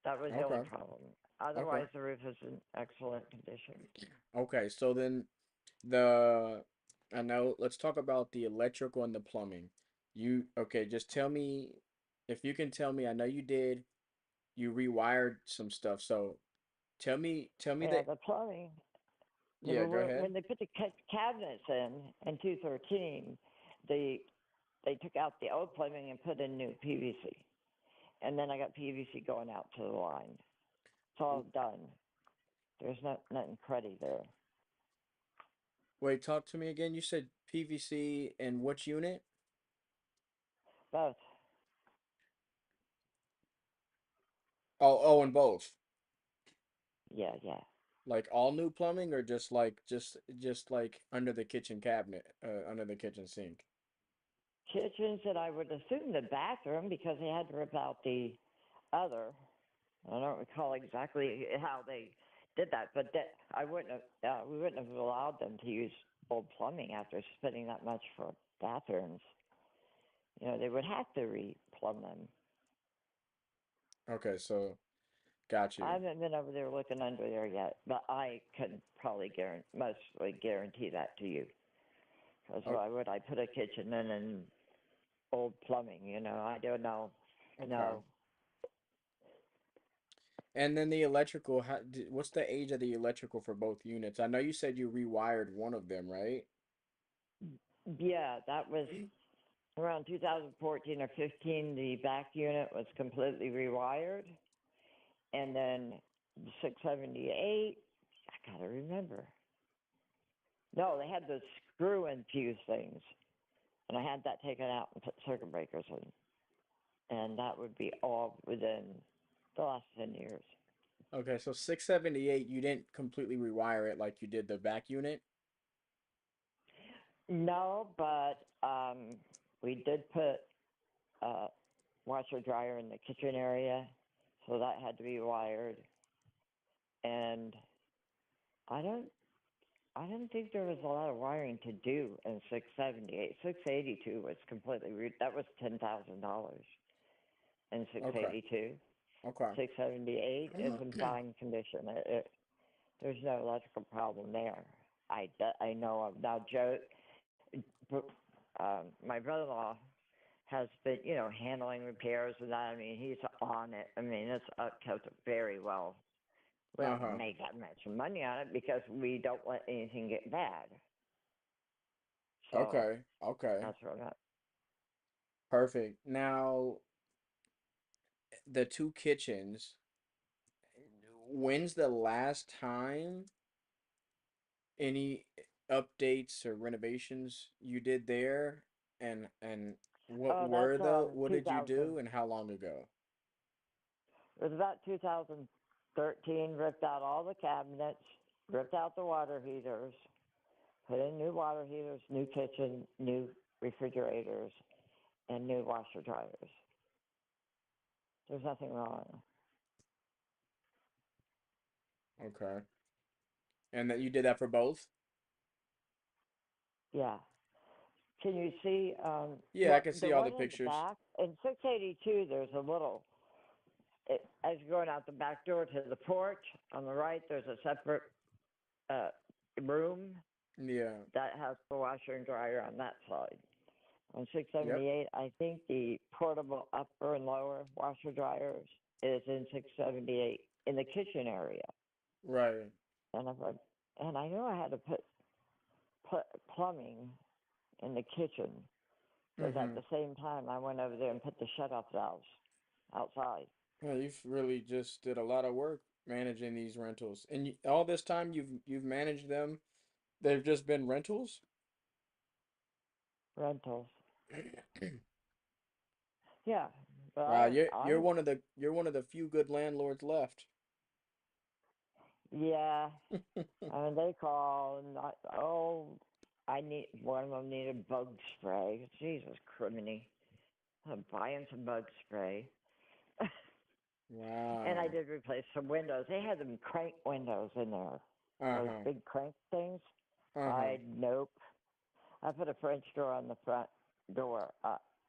Speaker 2: That was the only
Speaker 1: Okay,
Speaker 2: problem.
Speaker 1: okay,
Speaker 2: Otherwise, the roof is in excellent condition.
Speaker 1: okay. So then the I know. Let's talk about the electrical and the plumbing. You okay? Just tell me if you can tell me. I know you did. You rewired some stuff. So tell me
Speaker 2: Yeah,
Speaker 1: that.
Speaker 2: the plumbing.
Speaker 1: Yeah, go ahead.
Speaker 2: When they put the cabinets in 213, they they took out the old plumbing and put in new PVC, and then I got PVC going out to the line. It's all done. There's nothing cruddy there.
Speaker 1: Wait, talk to me again. You said PVC and which unit?
Speaker 2: Both.
Speaker 1: Oh, and both.
Speaker 2: Yeah, yeah.
Speaker 1: Like all new plumbing or just like under the kitchen cabinet, under the kitchen sink.
Speaker 2: Kitchens that I would assume the bathroom because they had to rip out the other. I don't recall exactly how they did that, but I wouldn't have. We wouldn't have allowed them to use old plumbing after spending that much for bathrooms. They would have to re-plumb them.
Speaker 1: Okay, so got
Speaker 2: I
Speaker 1: you.
Speaker 2: haven't been over there looking under there yet, but I can probably mostly guarantee that to you. Because
Speaker 1: O-
Speaker 2: why would I put a kitchen in and old plumbing? I don't know.
Speaker 1: Okay.
Speaker 2: No,
Speaker 1: And then the electrical, what's the age of the electrical for both units? I know you said you rewired one of them, right?
Speaker 2: yeah, that was around 2014 or 15. The back unit was completely rewired, and then the 678. I gotta remember. No, they had those screw and fuse things, and I had that taken out and put circuit breakers in, and that would be all within the last 10 years.
Speaker 1: Okay, so 678, you didn't completely rewire it like you did the back unit.
Speaker 2: No, but we did put a washer dryer in the kitchen area, so that had to be wired. And I don't, I didn't think there was a lot of wiring to do in 678. 682 was completely that was $10,000 in
Speaker 1: Okay,
Speaker 2: 682.
Speaker 1: okay.
Speaker 2: 678 is in fine condition. There's no electrical problem there. I know of now. Joe, my brother-in-law has been, handling repairs and that. I mean, he's on it. I mean, it's kept very well. We don't
Speaker 1: Uh-huh.
Speaker 2: make that much money on it because we don't let anything get bad. So
Speaker 1: Okay, okay.
Speaker 2: that's what I'm at.
Speaker 1: Perfect. Now, the two kitchens, when's the last time any updates or renovations you did there? And
Speaker 2: Oh, that's
Speaker 1: what did you
Speaker 2: 2000.
Speaker 1: do and how long ago?
Speaker 2: It was about 2013. Ripped out all the cabinets, ripped out the water heaters, put in new water heaters, new kitchen, new refrigerators, and new washer dryers. There's nothing wrong.
Speaker 1: Okay. And that you did that for both?
Speaker 2: Yeah. Can you see
Speaker 1: Yeah, I
Speaker 2: what
Speaker 1: can
Speaker 2: the
Speaker 1: see all the
Speaker 2: one in the
Speaker 1: pictures.
Speaker 2: back in 682? There's a little as you're going out the back door to the porch on the right. There's a separate uh, room
Speaker 1: Yeah.
Speaker 2: that has the washer and dryer on that side. On
Speaker 1: Yep.
Speaker 2: 678, I think the portable upper and lower washer dryers is in 678 in the kitchen area.
Speaker 1: Right.
Speaker 2: And I thought, and I knew I had to put plumbing in the kitchen because at
Speaker 1: Mm-hmm.
Speaker 2: the same time I went over there and put the shut-off valves outside.
Speaker 1: Yeah, you've really just did a lot of work managing these rentals. And all this time you've managed them. They've just been rentals?
Speaker 2: Rentals. Yeah, but
Speaker 1: Wow,
Speaker 2: I don't.
Speaker 1: you're one of the few good landlords left.
Speaker 2: Yeah, I mean they call and oh, I need one of them needed bug spray. Jesus criminy, I'm buying some bug spray. And I
Speaker 1: Wow.
Speaker 2: did replace some windows. They had them crank windows in there, those
Speaker 1: Uh-huh.
Speaker 2: big crank things.
Speaker 1: Uh-huh.
Speaker 2: I nope. I put a French door on the front door,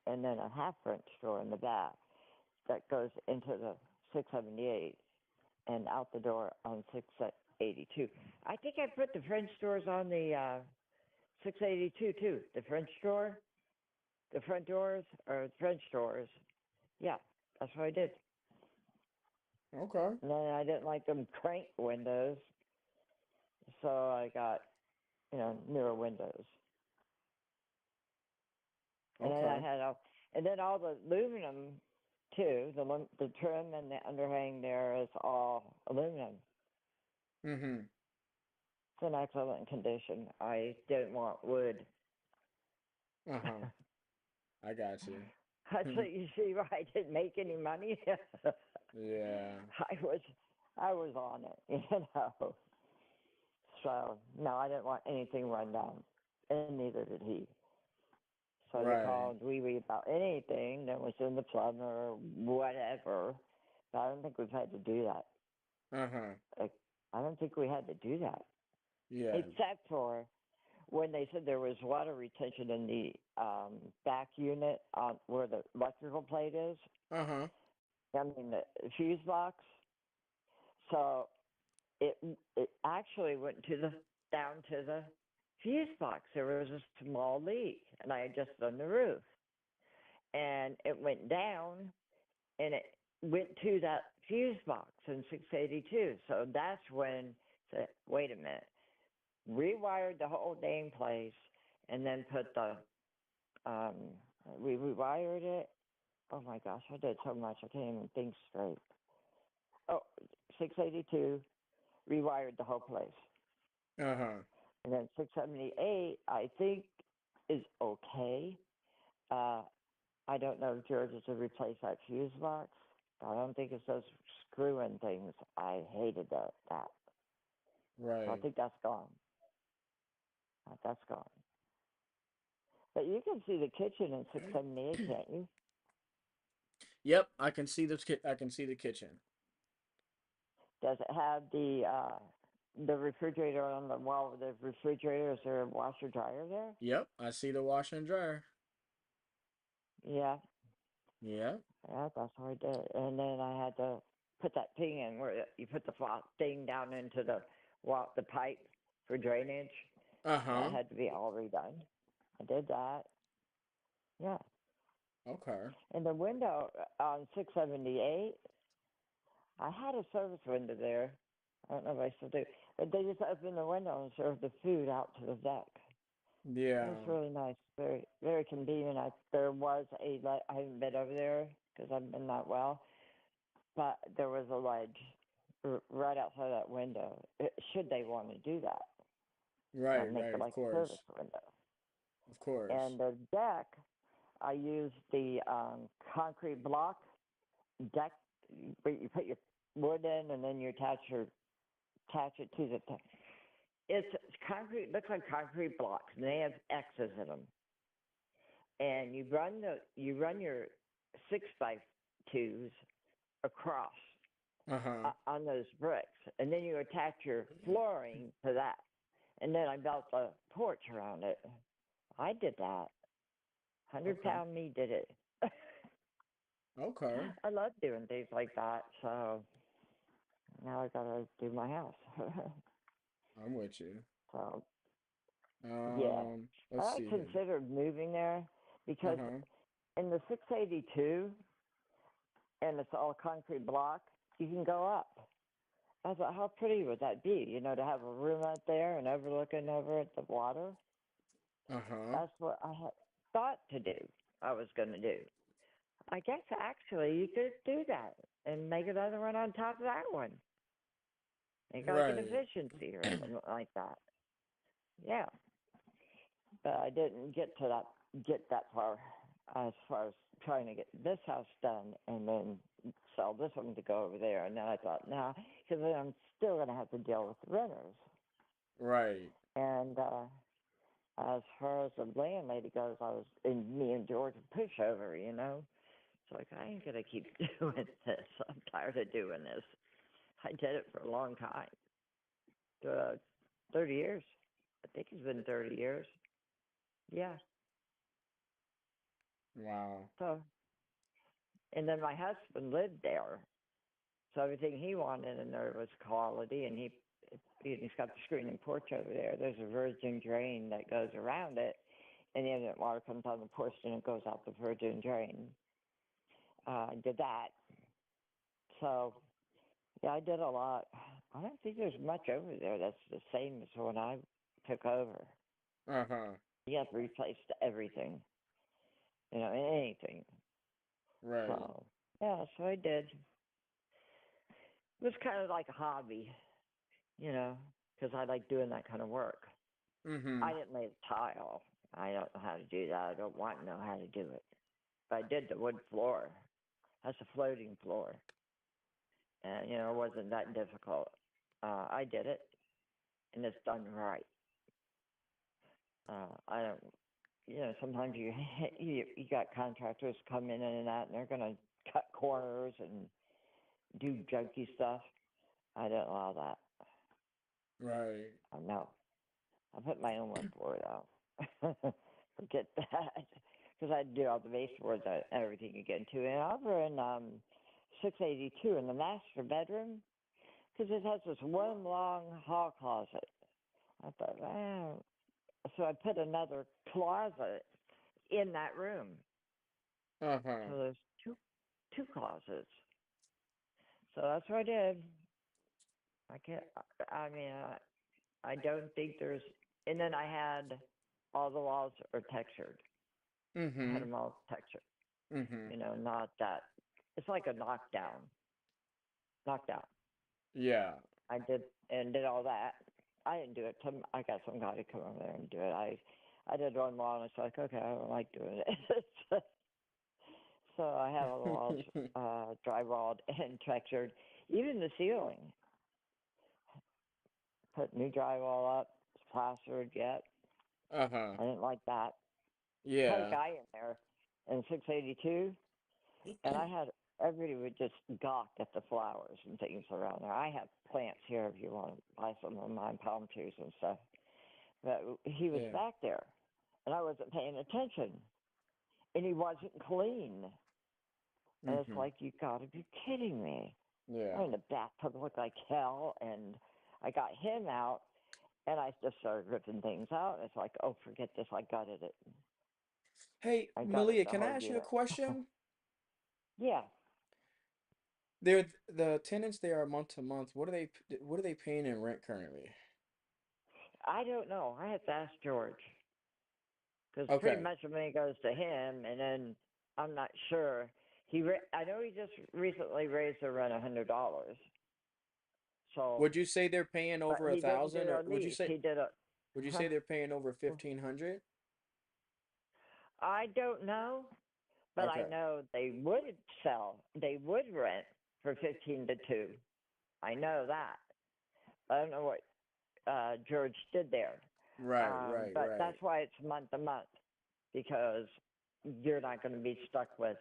Speaker 2: and then a half French door in the back that goes into the 678 and out the door on 682. I think I put the French doors on the 682 too. The French door, the front doors, or French doors. Yeah, that's what I did.
Speaker 1: Okay.
Speaker 2: And then I didn't like them crank windows, so I got newer windows. And then I
Speaker 1: Okay.
Speaker 2: had and then all the aluminum too. The trim and the underhang there is all aluminum.
Speaker 1: Mm-hmm.
Speaker 2: It's in excellent condition. I didn't want wood.
Speaker 1: Uh-huh. I got you.
Speaker 2: So you see why I didn't make any money.
Speaker 1: Yeah.
Speaker 2: I I was on it. So no, I didn't want anything run down, and neither did he. So they
Speaker 1: Right.
Speaker 2: called Wee Wee about anything that was in the plumber or whatever. But I don't think we've had to do that.
Speaker 1: Uh-huh.
Speaker 2: Like, I don't think we had to do that,
Speaker 1: Yeah.
Speaker 2: except for when they said there was water retention in the back unit on where the electrical plate is.
Speaker 1: Uh-huh.
Speaker 2: I mean the fuse box. So it it actually went to the down to the fuse box. There was a small leak, and I had just done the roof, and it went down, and it went to that fuse box in 682. So that's when I said, wait a minute, rewired the whole dang place, and then put the um, we rewired it. Oh my gosh, I did so much I can't even think straight. Oh, 682 rewired the whole place.
Speaker 1: Uh-huh.
Speaker 2: And then 678, I think, is okay. Uh, I don't know if George is to replace that fuse box. I don't think it's those screw-in things. I hated that. So I
Speaker 1: Right.
Speaker 2: think that's gone. That's gone. But you can see the kitchen in 678, can't you?
Speaker 1: Yep, I can see the kitchen.
Speaker 2: Does it have the refrigerator on the wall with the refrigerator? Is there a washer dryer there?
Speaker 1: Yep, I see the washer and dryer.
Speaker 2: Yeah,
Speaker 1: Yep.
Speaker 2: yeah, that's what I did. And then I had to put that thing in where you put the thing down into the pipe for drainage. That
Speaker 1: Uh-huh.
Speaker 2: had to be all redone. I did that. Yeah.
Speaker 1: Okay.
Speaker 2: And the window on 678, I had a service window there. I don't know if I still do. But they just opened the window and served the food out to the deck. It was
Speaker 1: Yeah.
Speaker 2: really nice, very very convenient. There was I haven't been over there because I've been not well, but there was a ledge right outside that window. Should they want to do that,
Speaker 1: Right,
Speaker 2: make
Speaker 1: right,
Speaker 2: it
Speaker 1: of
Speaker 2: like a service
Speaker 1: course.
Speaker 2: window.
Speaker 1: Of course.
Speaker 2: And the deck, I used the concrete block deck. Where you put your wood in, and then you attach it to the. It's concrete. Looks like concrete blocks, and they have X's in them. And you run your 6x2s across,
Speaker 1: Uh-huh.
Speaker 2: on those bricks, and then you attach your flooring to that, and then I built a porch around it. I did that. hundred
Speaker 1: Okay.
Speaker 2: pound me did it.
Speaker 1: Okay.
Speaker 2: I love doing things like that. So now I gotta do my house.
Speaker 1: I'm with you.
Speaker 2: So yeah,
Speaker 1: Let's
Speaker 2: I
Speaker 1: see here.
Speaker 2: considered moving there because
Speaker 1: Uh-huh.
Speaker 2: in the 682, and it's all concrete block, you can go up. I thought, how pretty would that be? To have a room out there and overlooking over at the water.
Speaker 1: Uh-huh.
Speaker 2: That's what I had thought to do. I was going to do. I guess actually you could do that and make another one on top of that one. Make like an
Speaker 1: Right.
Speaker 2: efficiency or something like that. Yeah, but I didn't get that far as far as trying to get this house done and then sell this one to go over there. And then I thought, nah, because then I'm still going to have to deal with renters.
Speaker 1: Right.
Speaker 2: And as far as the landlady goes, I was in me and George a pushover. It's like I ain't gonna keep doing this. I'm tired of doing this. I did it for a long time, uh, 30 years. I think it's been 30 years. Yeah.
Speaker 1: Wow.
Speaker 2: So, and then my husband lived there, so everything he wanted in there was quality, and he's got the screening porch over there. There's a virgin drain that goes around it, and then the water comes on the porch and it goes out the virgin drain. I did that. So, yeah, I did a lot. I don't think there's much over there that's the same as when I took over.
Speaker 1: Uh-huh.
Speaker 2: You have to replace everything, anything.
Speaker 1: Right.
Speaker 2: So, yeah, so I did. It was kind of like a hobby, because I like doing that kind of work.
Speaker 1: Mm-hmm.
Speaker 2: I didn't lay the tile. I don't know how to do that. I don't want to know how to do it. But I did the wood floor. That's a floating floor. And, it wasn't that difficult. I did it, and it's done right. I don't, sometimes you got contractors come in and that, and they're going to cut corners and do junky stuff. I don't allow that.
Speaker 1: Right.
Speaker 2: No, I put my own wood floor out. Forget that, because I do all the baseboards and everything you get into. And over in 682 in the master bedroom, because it has this one long hall closet. I thought, wow. So I put another closet in that room.
Speaker 1: Uh-huh.
Speaker 2: So there's two closets. So that's what I did. I can't. I mean, I don't think there's. And then I had all the walls are textured. I had
Speaker 1: Mm-hmm.
Speaker 2: them all textured.
Speaker 1: Mm-hmm.
Speaker 2: Not that. It's like a knockdown. Knockdown.
Speaker 1: Yeah.
Speaker 2: I did all that. I didn't do it. I got some guy to come over there and do it. I did one wall and it's like, okay, I don't like doing it. So I have all the walls drywalled and textured. Even the ceiling. Put new drywall up. It's plastered yet.
Speaker 1: Uh-huh.
Speaker 2: I didn't like that. Had a
Speaker 1: Yeah.
Speaker 2: guy in there in 682, and I had everybody would just gawk at the flowers and things around there. I have plants here if you want to buy some of mine, palm trees and stuff. But he was
Speaker 1: Yeah.
Speaker 2: back there, and I wasn't paying attention, and he wasn't clean. And it's
Speaker 1: Mm-hmm.
Speaker 2: like, you got to be kidding me.
Speaker 1: Yeah.
Speaker 2: I mean, the bathtub looked like hell, and I got him out, and I just started ripping things out. It's like, oh, forget this. I gutted it.
Speaker 1: Hey,
Speaker 2: I gutted
Speaker 1: Malia,
Speaker 2: the
Speaker 1: can I
Speaker 2: whole
Speaker 1: ask you a
Speaker 2: unit.
Speaker 1: question?
Speaker 2: Yeah,
Speaker 1: They're the tenants there are month to month. What are they paying in rent currently?
Speaker 2: I don't know. I have to ask George because pretty
Speaker 1: Okay.
Speaker 2: much the money goes to him, and then I'm not sure. I know he just recently raised the rent $100. So,
Speaker 1: Would you say they're paying
Speaker 2: but
Speaker 1: over a
Speaker 2: he didn't do
Speaker 1: thousand, or
Speaker 2: a lease. He did a.
Speaker 1: would you
Speaker 2: Huh?
Speaker 1: say they're paying over 1,500?
Speaker 2: I don't know, but I
Speaker 1: Okay.
Speaker 2: know they would sell. They would rent for 15 to 2. I know that. I don't know what George did there,
Speaker 1: Right, right,
Speaker 2: but
Speaker 1: right.
Speaker 2: that's why it's month to month because you're not going to be stuck with.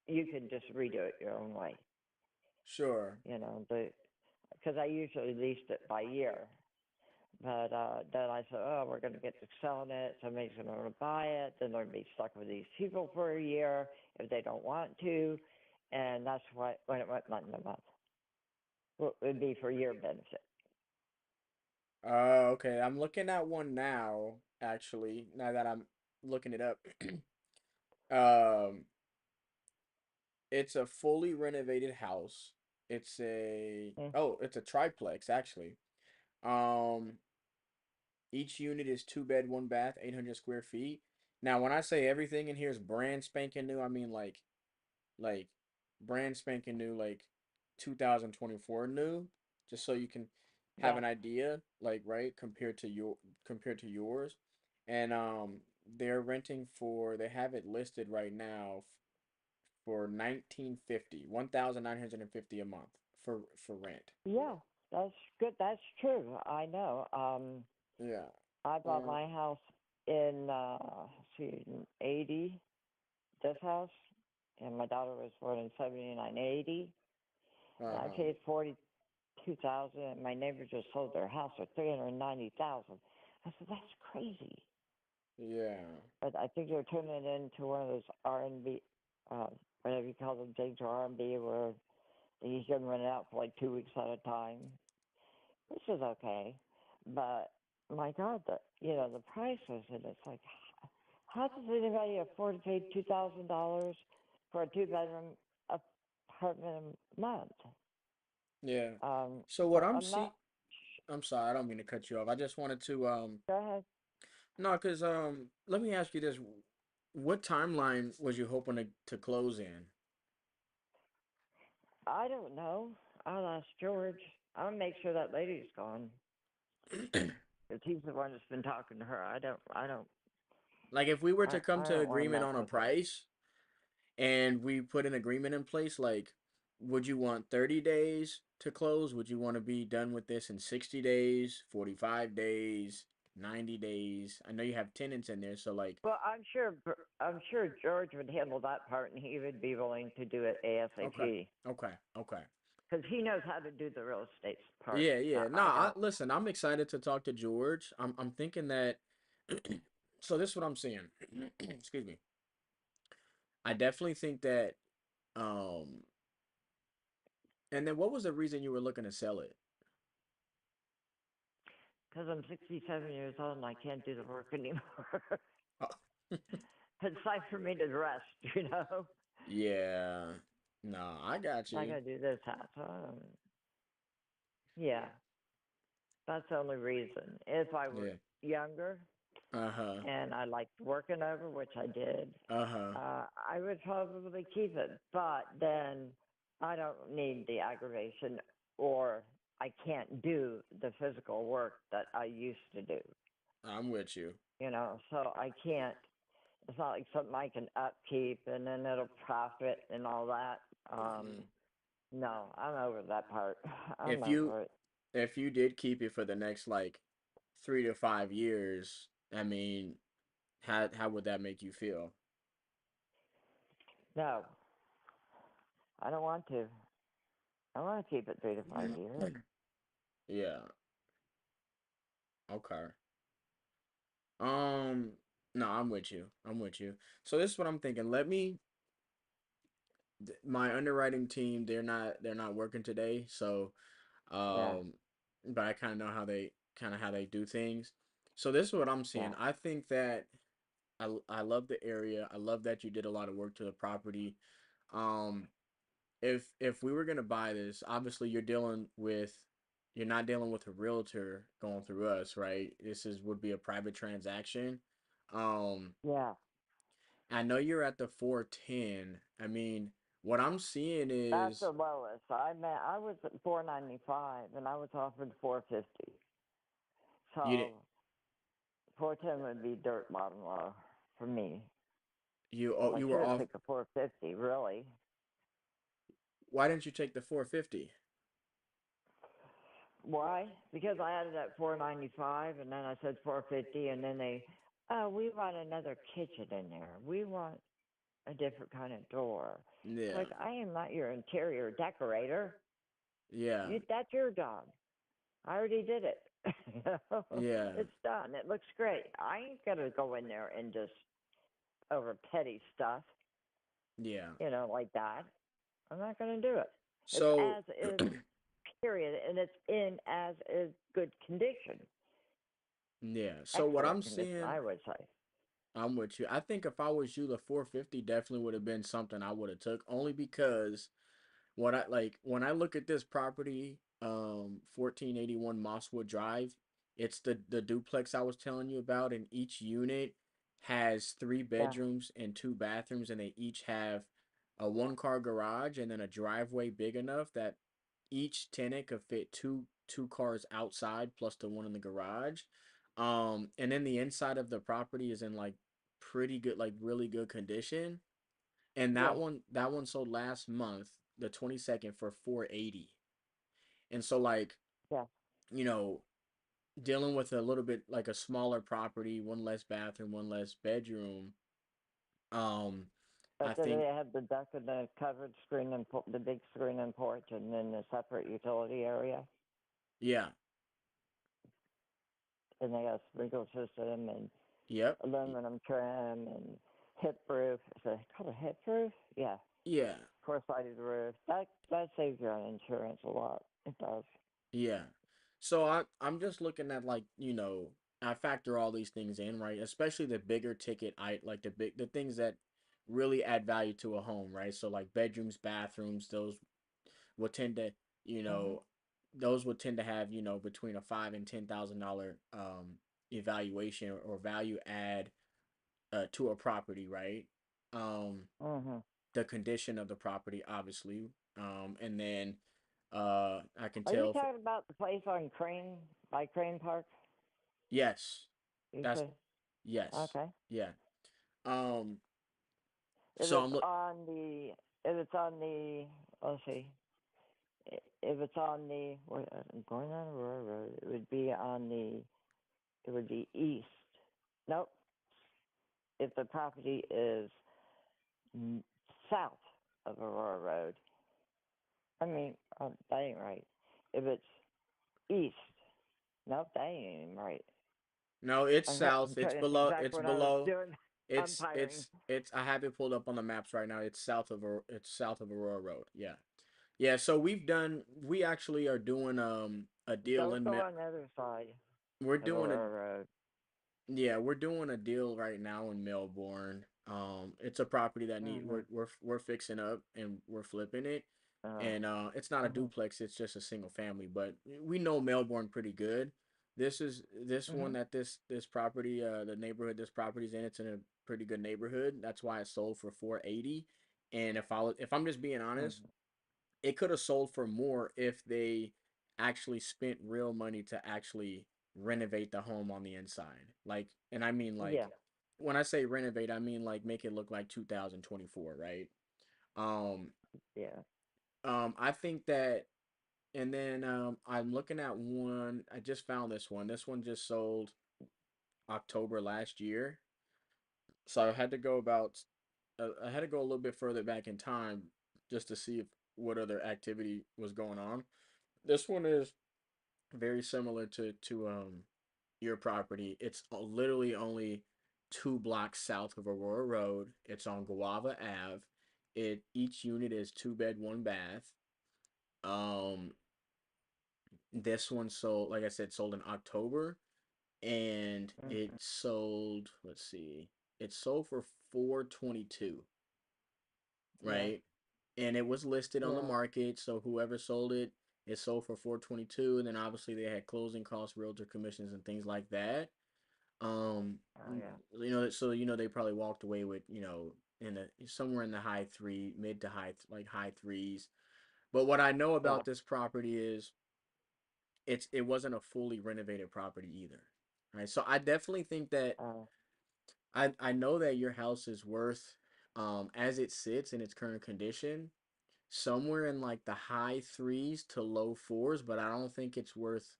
Speaker 2: You can just redo it your own way.
Speaker 1: Sure.
Speaker 2: Because I usually leased it by year. But then I said, oh, we're going to get to selling it. Somebody's going to buy it. Then they're going to be stuck with these people for a year if they don't want to. And that's why when it went month to month. Well, it would be for your benefit.
Speaker 1: Okay. I'm looking at one now, actually, now that I'm looking it up. Um, it's a fully renovated house.
Speaker 2: Mm.
Speaker 1: It's a triplex actually. Um, each unit is two bed, one bath, 800 square feet. Now, when I say everything in here is brand spanking new, I mean like brand spanking new, like 2024 new, just so you can have
Speaker 2: Yeah.
Speaker 1: an idea, like right, compared to yours. And they're renting for they have it listed right now for 1950, 1,950 a month for rent.
Speaker 2: Yeah, that's good. That's true. I know.
Speaker 1: Yeah.
Speaker 2: I bought
Speaker 1: Uh,
Speaker 2: my house in, see, in 80, this house, and my daughter was born in 79, 80. And I
Speaker 1: uh-huh.
Speaker 2: paid 42,000, and my neighbor just sold their house for 390,000. I said, that's crazy.
Speaker 1: Yeah.
Speaker 2: But I think they're turning it into one of those R&B, uh, whatever you call them, things R&B, where you can rent it out for like 2 weeks at a time, which is okay. But my God, the prices, and it's like, how does anybody afford to pay $2,000 for a two-bedroom apartment a month?
Speaker 1: Yeah. So what
Speaker 2: So
Speaker 1: I'm
Speaker 2: I'm not.
Speaker 1: see I'm sorry, I don't mean to cut you off. I just wanted to
Speaker 2: Go ahead.
Speaker 1: no, cause let me ask you this. What timeline was you hoping to close in?
Speaker 2: I don't know. I'll ask George. I'll make sure that lady's gone. Because he's the one that's been talking to her. I don't. I don't.
Speaker 1: Like if we were to come
Speaker 2: I
Speaker 1: to
Speaker 2: don't want to
Speaker 1: agreement
Speaker 2: mess
Speaker 1: on a
Speaker 2: with her.
Speaker 1: price and we put an agreement in place, like would you want 30 days to close? Would you want to be done with this in 60 days, 45 days, 90 days? I know you have tenants in there, so like
Speaker 2: Well, I'm sure. I'm sure George would handle that part, and he would be willing to do it
Speaker 1: okay.
Speaker 2: ASAP
Speaker 1: Okay. Okay.
Speaker 2: because he knows how to do the real estate part.
Speaker 1: Yeah, yeah.
Speaker 2: I
Speaker 1: Nah,
Speaker 2: don't.
Speaker 1: listen, I'm excited to talk to George. I'm thinking that so this is what I'm seeing. Excuse me. I definitely think that um and then what was the reason you were looking to sell it?
Speaker 2: Because I'm 67 years old and I can't do the work anymore.
Speaker 1: Oh.
Speaker 2: It's time for me to rest.
Speaker 1: Yeah. Nah, I got
Speaker 2: I
Speaker 1: you.
Speaker 2: gotta do this house. Yeah, that's the only reason. If I were
Speaker 1: Yeah.
Speaker 2: younger
Speaker 1: Uh-huh.
Speaker 2: and I liked working over, which I did,
Speaker 1: Uh-huh.
Speaker 2: I would probably keep it. But then I don't need the aggravation, or I can't do the physical work that I used to do.
Speaker 1: I'm with you.
Speaker 2: So I can't. It's not like something I can upkeep and then it'll profit and all that.
Speaker 1: Hmm.
Speaker 2: No, I'm over that part. I'm
Speaker 1: If you
Speaker 2: over it.
Speaker 1: if you did keep it for the next like 3 to 5 years, I mean, how would that make you feel?
Speaker 2: No, I don't want to. I want to keep it 3 to 5 years.
Speaker 1: Yeah. Okay. Um, no, I'm with you. I'm with you. So this is what I'm thinking. My underwriting team, they're not working today, so
Speaker 2: Yeah,
Speaker 1: um, but I kind of know how they do things. So this is what I'm
Speaker 2: yeah,
Speaker 1: seeing. I think that I love the area. I love that you did a lot of work to the property. Um, if we were gonna buy this, obviously you're not dealing with a realtor going through us, right? This is would be a private transaction. Um,
Speaker 2: yeah.
Speaker 1: I know you're at the 410. I mean, what I'm seeing
Speaker 2: That's
Speaker 1: is
Speaker 2: the lowest. I was at 495 and I was offered 450.
Speaker 1: you didn't
Speaker 2: So 410 would be dirt bottom low for me. I
Speaker 1: you
Speaker 2: should
Speaker 1: were
Speaker 2: have
Speaker 1: off.
Speaker 2: took the 450, really.
Speaker 1: Why didn't you take the 450?
Speaker 2: Why? Because I had it at 495, and then I said 450, and then they, oh, we want another kitchen in there. We want. a different kind of door. It's
Speaker 1: Yeah.
Speaker 2: like I am not your interior decorator.
Speaker 1: Yeah.
Speaker 2: That's your job. I already did it.
Speaker 1: Yeah.
Speaker 2: It's done. It looks great. I ain't gonna go in there and just over petty stuff,
Speaker 1: Yeah.
Speaker 2: like that. I'm not gonna do it. It's
Speaker 1: So
Speaker 2: as is, period, and it's in as is good condition,
Speaker 1: yeah. So what
Speaker 2: excellent
Speaker 1: I'm
Speaker 2: condition,
Speaker 1: seeing,
Speaker 2: I would say.
Speaker 1: I'm with you. I think if I was you, the 450 definitely would have been something I would have took only because what I like when I look at this property, 1481 Mosswood Drive, it's the duplex I was telling you about, and each unit has three
Speaker 2: Yeah,
Speaker 1: bedrooms and two bathrooms, and they each have a one-car garage and then a driveway big enough that each tenant could fit two cars outside plus the one in the garage. And then the inside of the property is in like pretty good, like really good condition. And
Speaker 2: yeah,
Speaker 1: that one sold last month, the 22nd for 480. And so like,
Speaker 2: yeah.
Speaker 1: you know, dealing with a little bit like a smaller property, one less bathroom, one less bedroom, um I
Speaker 2: But then
Speaker 1: think
Speaker 2: they have the deck and the covered screen and the big screen and porch, and then the separate utility area,
Speaker 1: yeah.
Speaker 2: and they got a sprinkler system and
Speaker 1: Yep.
Speaker 2: aluminum trim and hip roof. Is it called a hip roof? Yeah,
Speaker 1: Yeah.
Speaker 2: four-sided roof. That saves you on insurance a lot. It does.
Speaker 1: Yeah. So I'm just looking at like, I factor all these things in, right? Especially the bigger ticket I like the things that really add value to a home, right? So like bedrooms, bathrooms, those will tend to, you
Speaker 2: Mhm.
Speaker 1: know, those would tend to have, between a $5,000 and $10,000 evaluation or value add to a property, right? Um
Speaker 2: Mhm.
Speaker 1: the condition of the property, obviously. And then I can
Speaker 2: Are you
Speaker 1: tell.
Speaker 2: talking about the place on Crane by Crane Park?
Speaker 1: Yes.
Speaker 2: You
Speaker 1: That's
Speaker 2: said
Speaker 1: yes.
Speaker 2: okay.
Speaker 1: Yeah. Um
Speaker 2: If
Speaker 1: so
Speaker 2: it's
Speaker 1: I'm look
Speaker 2: on the, if it's on the, let's see, if it's on the, going on Aurora Road, it would be on the, it would be east. Nope. If the property is south of Aurora Road, I mean, that ain't right. If it's east, nope, that ain't even right.
Speaker 1: no, it's
Speaker 2: I'm
Speaker 1: south. It's
Speaker 2: trying to
Speaker 1: below
Speaker 2: think back
Speaker 1: it's
Speaker 2: when I was
Speaker 1: below
Speaker 2: doing
Speaker 1: it's
Speaker 2: umpiring.
Speaker 1: it's it's I have it pulled up on the maps right now. It's south of Aurora Road. Yeah. Yeah, so we actually are doing a deal
Speaker 2: Don't
Speaker 1: in
Speaker 2: go on the other side
Speaker 1: we're
Speaker 2: of
Speaker 1: doing a
Speaker 2: Aurora Road.
Speaker 1: yeah, we're doing a deal right now in Melbourne. It's a property that need
Speaker 2: Mm-hmm.
Speaker 1: we're fixing up and we're flipping it.
Speaker 2: Uh,
Speaker 1: And it's not a
Speaker 2: mm-hmm.
Speaker 1: duplex, it's just a single family, but we know Melbourne pretty good. This one
Speaker 2: Mm-hmm.
Speaker 1: that this property the neighborhood this property's in, it's in a pretty good neighborhood. That's why it sold for 480. And if I'm just being honest,
Speaker 2: Mm-hmm.
Speaker 1: it could have sold for more if they actually spent real money to actually renovate the home on the inside. Like, and I mean
Speaker 2: Yeah.
Speaker 1: like when I say renovate, I mean like make it look like 2024, right? Um,
Speaker 2: Yeah.
Speaker 1: I think that, and then I'm looking at one. I just found this one. This one just sold October last year, so I had to go about. I had to go a little bit further back in time just to see if what other activity was going on. This one is very similar to your property. It's literally only 2 blocks south of Aurora Road. It's on Guava Ave. Each unit is 2 bed, 1 bath. Um, this one sold, like I said, sold in October, and it
Speaker 2: Mm-hmm.
Speaker 1: sold. Let's see, it sold for 422,
Speaker 2: Yeah.
Speaker 1: right? And it was listed on the
Speaker 2: Yeah.
Speaker 1: market, so whoever sold it, it sold for 422, and then obviously they had closing costs, realtor commissions, and things like that. Um,
Speaker 2: Oh yeah.
Speaker 1: so they probably walked away with in the somewhere in the high three, mid to high threes. But what I know
Speaker 2: Yeah.
Speaker 1: about this property is it wasn't a fully renovated property either. Right. So I definitely think that
Speaker 2: Uh,
Speaker 1: I know that your house is worth as it sits in its current condition somewhere in like the high threes to low fours, but I don't think it's worth,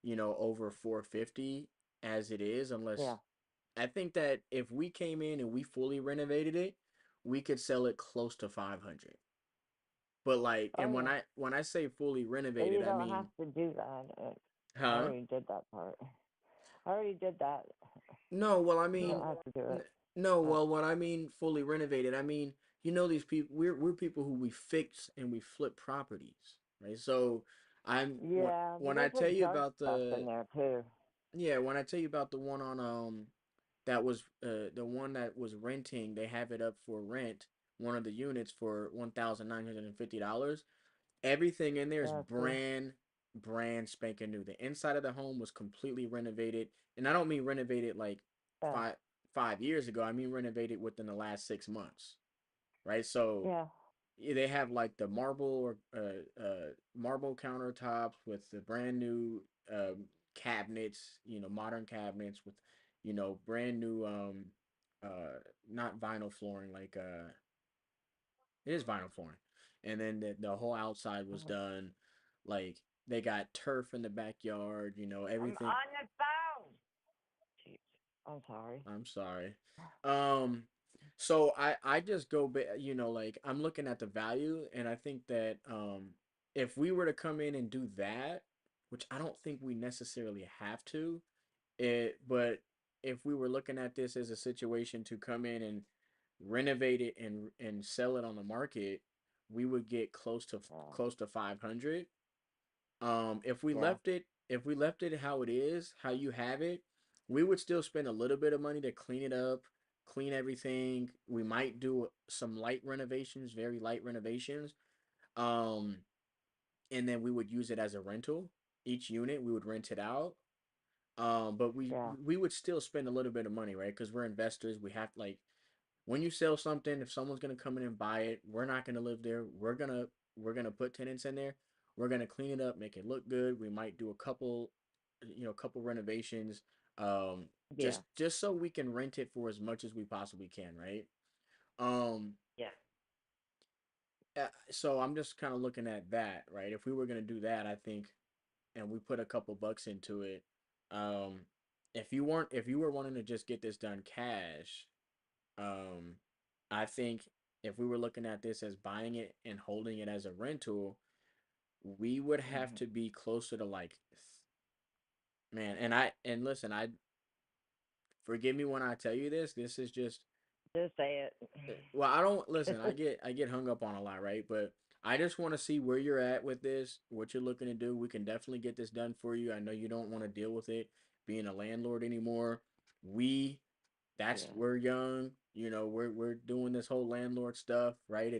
Speaker 1: over 450 as it is, unless
Speaker 2: yeah.
Speaker 1: I think that if we came in and we fully renovated it, we could sell it close to 500. But like,
Speaker 2: Oh
Speaker 1: and
Speaker 2: yeah.
Speaker 1: when I say fully
Speaker 2: But
Speaker 1: renovated,
Speaker 2: you
Speaker 1: I
Speaker 2: don't have
Speaker 1: mean,
Speaker 2: to do that. I
Speaker 1: huh?
Speaker 2: already did that part. I already did that.
Speaker 1: No, well, I
Speaker 2: You don't
Speaker 1: mean,
Speaker 2: have to do
Speaker 1: n-
Speaker 2: it.
Speaker 1: no,
Speaker 2: But
Speaker 1: well, what I mean fully renovated, I mean, these people, we're people who we fix and we flip properties, right? So I'm
Speaker 2: yeah, but
Speaker 1: when
Speaker 2: they
Speaker 1: I tell
Speaker 2: put
Speaker 1: you
Speaker 2: junk
Speaker 1: about
Speaker 2: stuff in
Speaker 1: the
Speaker 2: there too.
Speaker 1: yeah, when I tell you about the one on that was the one that was renting, they have it up for rent, one of the units for $1,950. Everything in there is
Speaker 2: Yeah, see.
Speaker 1: brand spanking new. The inside of the home was completely renovated, and I don't mean renovated like
Speaker 2: Yeah.
Speaker 1: five 5 years ago. I mean renovated within the last 6 months, right? So
Speaker 2: Yeah.
Speaker 1: they have like the marble countertops with the brand new cabinets, modern cabinets with brand new not vinyl flooring, like it is vinyl flooring. And then the whole outside was
Speaker 2: Mhm.
Speaker 1: done. Like they got turf in the backyard,
Speaker 2: I'm
Speaker 1: everything.
Speaker 2: on the phone. Jeez. I'm sorry.
Speaker 1: I'm sorry. Um, so I just go like I'm looking at the value, and I think that if we were to come in and do that, which I don't think we necessarily have to, but if we were looking at this as a situation to come in and renovate it and sell it on the market, we would get
Speaker 2: Yeah.
Speaker 1: close to 500.
Speaker 2: Yeah.
Speaker 1: If we left it how it is, how you have it, we would still spend a little bit of money to clean it up, clean everything. We might do some light renovations, very light renovations. Um, and then we would use it as a rental. Each unit we would rent it out. But
Speaker 2: Yeah.
Speaker 1: we would still spend a little bit of money, right? Because we're investors. We have like when you sell something, if someone's gonna come in and buy it, we're not gonna live there. We're gonna put tenants in there. We're gonna clean it up, make it look good. We might do a couple, couple renovations,
Speaker 2: Yeah.
Speaker 1: just so we can rent it for as much as we possibly can, right? Um,
Speaker 2: Yeah.
Speaker 1: so I'm just kind of looking at that, right? If we were gonna do that, I think, and we put a couple bucks into it, um, if you were wanting to just get this done cash, Um, I think if we were looking at this as buying it and holding it as a rental, we would have
Speaker 2: Hmm.
Speaker 1: to be closer to like, man. And listen, I forgive me when I tell you this. This is just
Speaker 2: Just say it.
Speaker 1: well, I don't listen. I get hung up on a lot, right? But I just want to see where you're at with this, what you're looking to do. We can definitely get this done for you. I know you don't want to deal with it being a landlord anymore. We that's
Speaker 2: Yeah.
Speaker 1: we're young, we're doing this whole landlord stuff, right?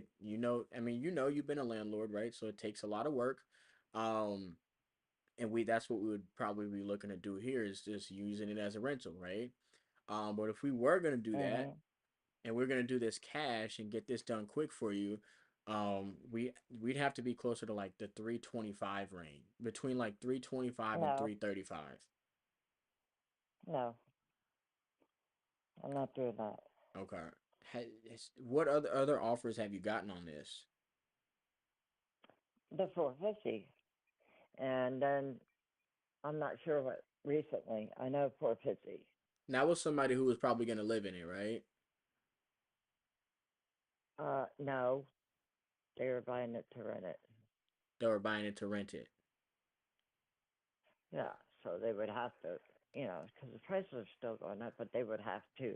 Speaker 1: I mean, you've been a landlord, right? So it takes a lot of work. Um and we that's what we would probably be looking to do here is just using it as a rental, right? But if we were gonna do that
Speaker 2: Hmm.
Speaker 1: and we're gonna do this cash and get this done quick for you, we'd have to be closer to like the 325 range, between like 325 and
Speaker 2: No.
Speaker 1: 335.
Speaker 2: No. I'm not doing that.
Speaker 1: Okay. What other offers have you gotten on this?
Speaker 2: The 450. And then I'm not sure what recently. I know 450.
Speaker 1: That was somebody who was probably gonna live in it, right?
Speaker 2: No. They were buying it to rent it.
Speaker 1: They were buying it to rent it.
Speaker 2: Yeah. So they would have to, because the prices are still going up, but they would have to.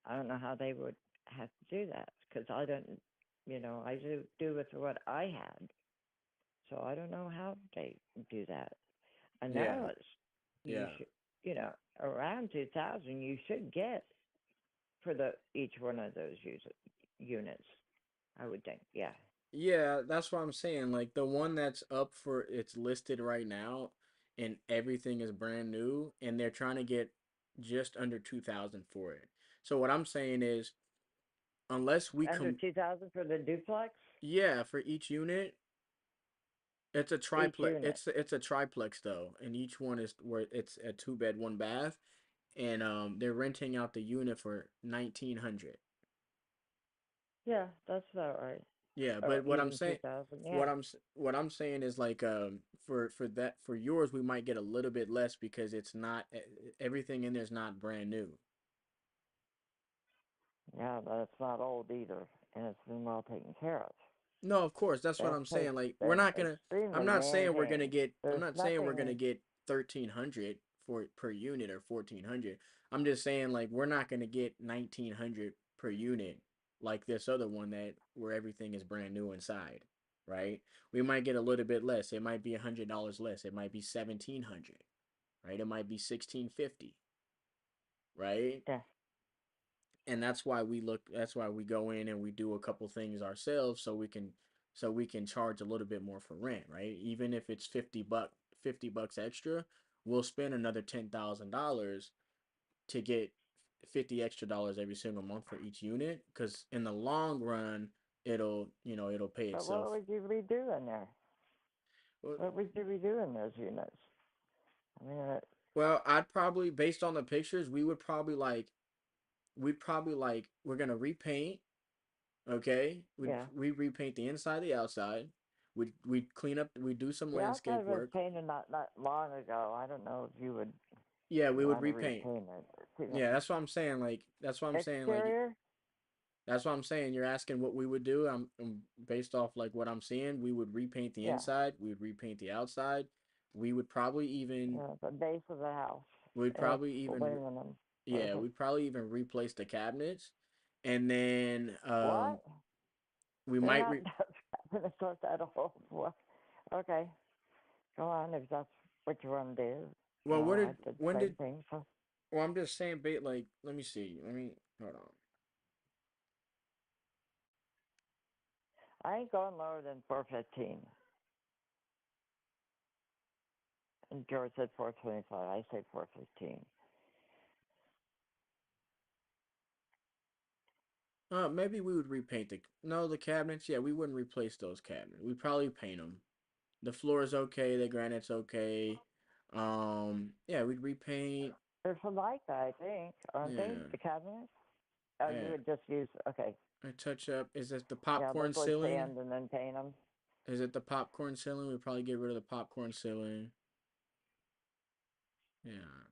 Speaker 2: I don't know how they would have to do that because I don't, I do with what I had. So I don't know how they do that. And
Speaker 1: Yeah,
Speaker 2: now it's, you
Speaker 1: yeah,
Speaker 2: should, around 2000, you should get for each one of those units. I would think, yeah.
Speaker 1: yeah. That's what I'm saying. Like the one that's up for it's listed right now, and everything is brand new, and they're trying to get just under 2,000 for it. So what I'm saying is, unless we
Speaker 2: Under
Speaker 1: come,
Speaker 2: 2000 for the duplex,
Speaker 1: yeah, for each unit, it's a
Speaker 2: each
Speaker 1: triplex.
Speaker 2: unit.
Speaker 1: It's a triplex though, and each one is where it's a two bed, one bath, and they're renting out the unit for 1,900.
Speaker 2: Yeah, that's about right.
Speaker 1: Yeah,
Speaker 2: Or
Speaker 1: but
Speaker 2: even 2000, yeah.
Speaker 1: what I'm saying is like for yours we might get a little bit less because it's not everything in there's not brand new.
Speaker 2: Yeah, but it's not old either, and it's been well taken care of.
Speaker 1: No, of course, that's what
Speaker 2: This
Speaker 1: I'm
Speaker 2: has
Speaker 1: saying. Like, we're
Speaker 2: been
Speaker 1: not gonna. I'm
Speaker 2: extremely
Speaker 1: not saying we're gonna
Speaker 2: maintained.
Speaker 1: get. I'm
Speaker 2: There's
Speaker 1: not saying we're gonna
Speaker 2: nothing.
Speaker 1: get 1,300 for per unit or 1,400. I'm just saying like we're not gonna get 1,900 per unit like this other one that where everything is brand new inside, right? We might get a little bit less. It might be $100 less. It might be 1,700, right? It might be 1,650, right?
Speaker 2: Yeah,
Speaker 1: And that's why we go in and we do a couple things ourselves so we can charge a little bit more for rent, right? Even if it's 50 bucks extra, we'll spend another $10,000 to get 50 extra dollars every single month for each unit because in the long run it'll pay
Speaker 2: but what
Speaker 1: itself.
Speaker 2: would you redo in there?
Speaker 1: well
Speaker 2: What would you redo in those units? I mean,
Speaker 1: well, I'd probably, based on the pictures, we'd probably like we're gonna repaint. Okay,
Speaker 2: yeah.
Speaker 1: we repaint the inside, the outside. We clean up. We do some
Speaker 2: The
Speaker 1: landscape
Speaker 2: outside was
Speaker 1: work.
Speaker 2: painted not long ago. I don't know if you would
Speaker 1: Yeah, we would
Speaker 2: want to
Speaker 1: repaint.
Speaker 2: repaint it.
Speaker 1: Yeah, that's what I'm saying. Like that's what I'm saying. Like
Speaker 2: Exterior,
Speaker 1: that's what I'm saying. You're asking what we would do. I'm based off like what I'm seeing. We would repaint the
Speaker 2: yeah.
Speaker 1: inside. We would repaint the outside. We would probably even.
Speaker 2: The base of the house.
Speaker 1: We'd
Speaker 2: It's
Speaker 1: probably even.
Speaker 2: aluminum.
Speaker 1: Yeah,
Speaker 2: Perfect.
Speaker 1: we'd probably even replace the cabinets, and then
Speaker 2: What?
Speaker 1: we
Speaker 2: They're
Speaker 1: might
Speaker 2: not cabinets like that old. What? Okay, go on if that's what you want to do.
Speaker 1: well, what
Speaker 2: I
Speaker 1: did
Speaker 2: did
Speaker 1: when
Speaker 2: the same
Speaker 1: did
Speaker 2: thing. So
Speaker 1: well, I'm just saying, bait. Like, let me see. Let me hold on.
Speaker 2: I ain't going lower than 415. And George said 425. I say 415.
Speaker 1: Maybe we would repaint the cabinets. Yeah, we wouldn't replace those cabinets. We'd probably paint them. The floor is okay. The granite's okay. Yeah, we'd repaint.
Speaker 2: They're for Micah, I think, aren't they?
Speaker 1: Yeah,
Speaker 2: The cabinets? Oh, you
Speaker 1: yeah.
Speaker 2: would just use, okay.
Speaker 1: I touch up. Is it the
Speaker 2: Yeah,
Speaker 1: popcorn
Speaker 2: liquid
Speaker 1: ceiling?
Speaker 2: sand and then paint them.
Speaker 1: Is it the popcorn ceiling? We'd probably get rid of the popcorn ceiling. Yeah.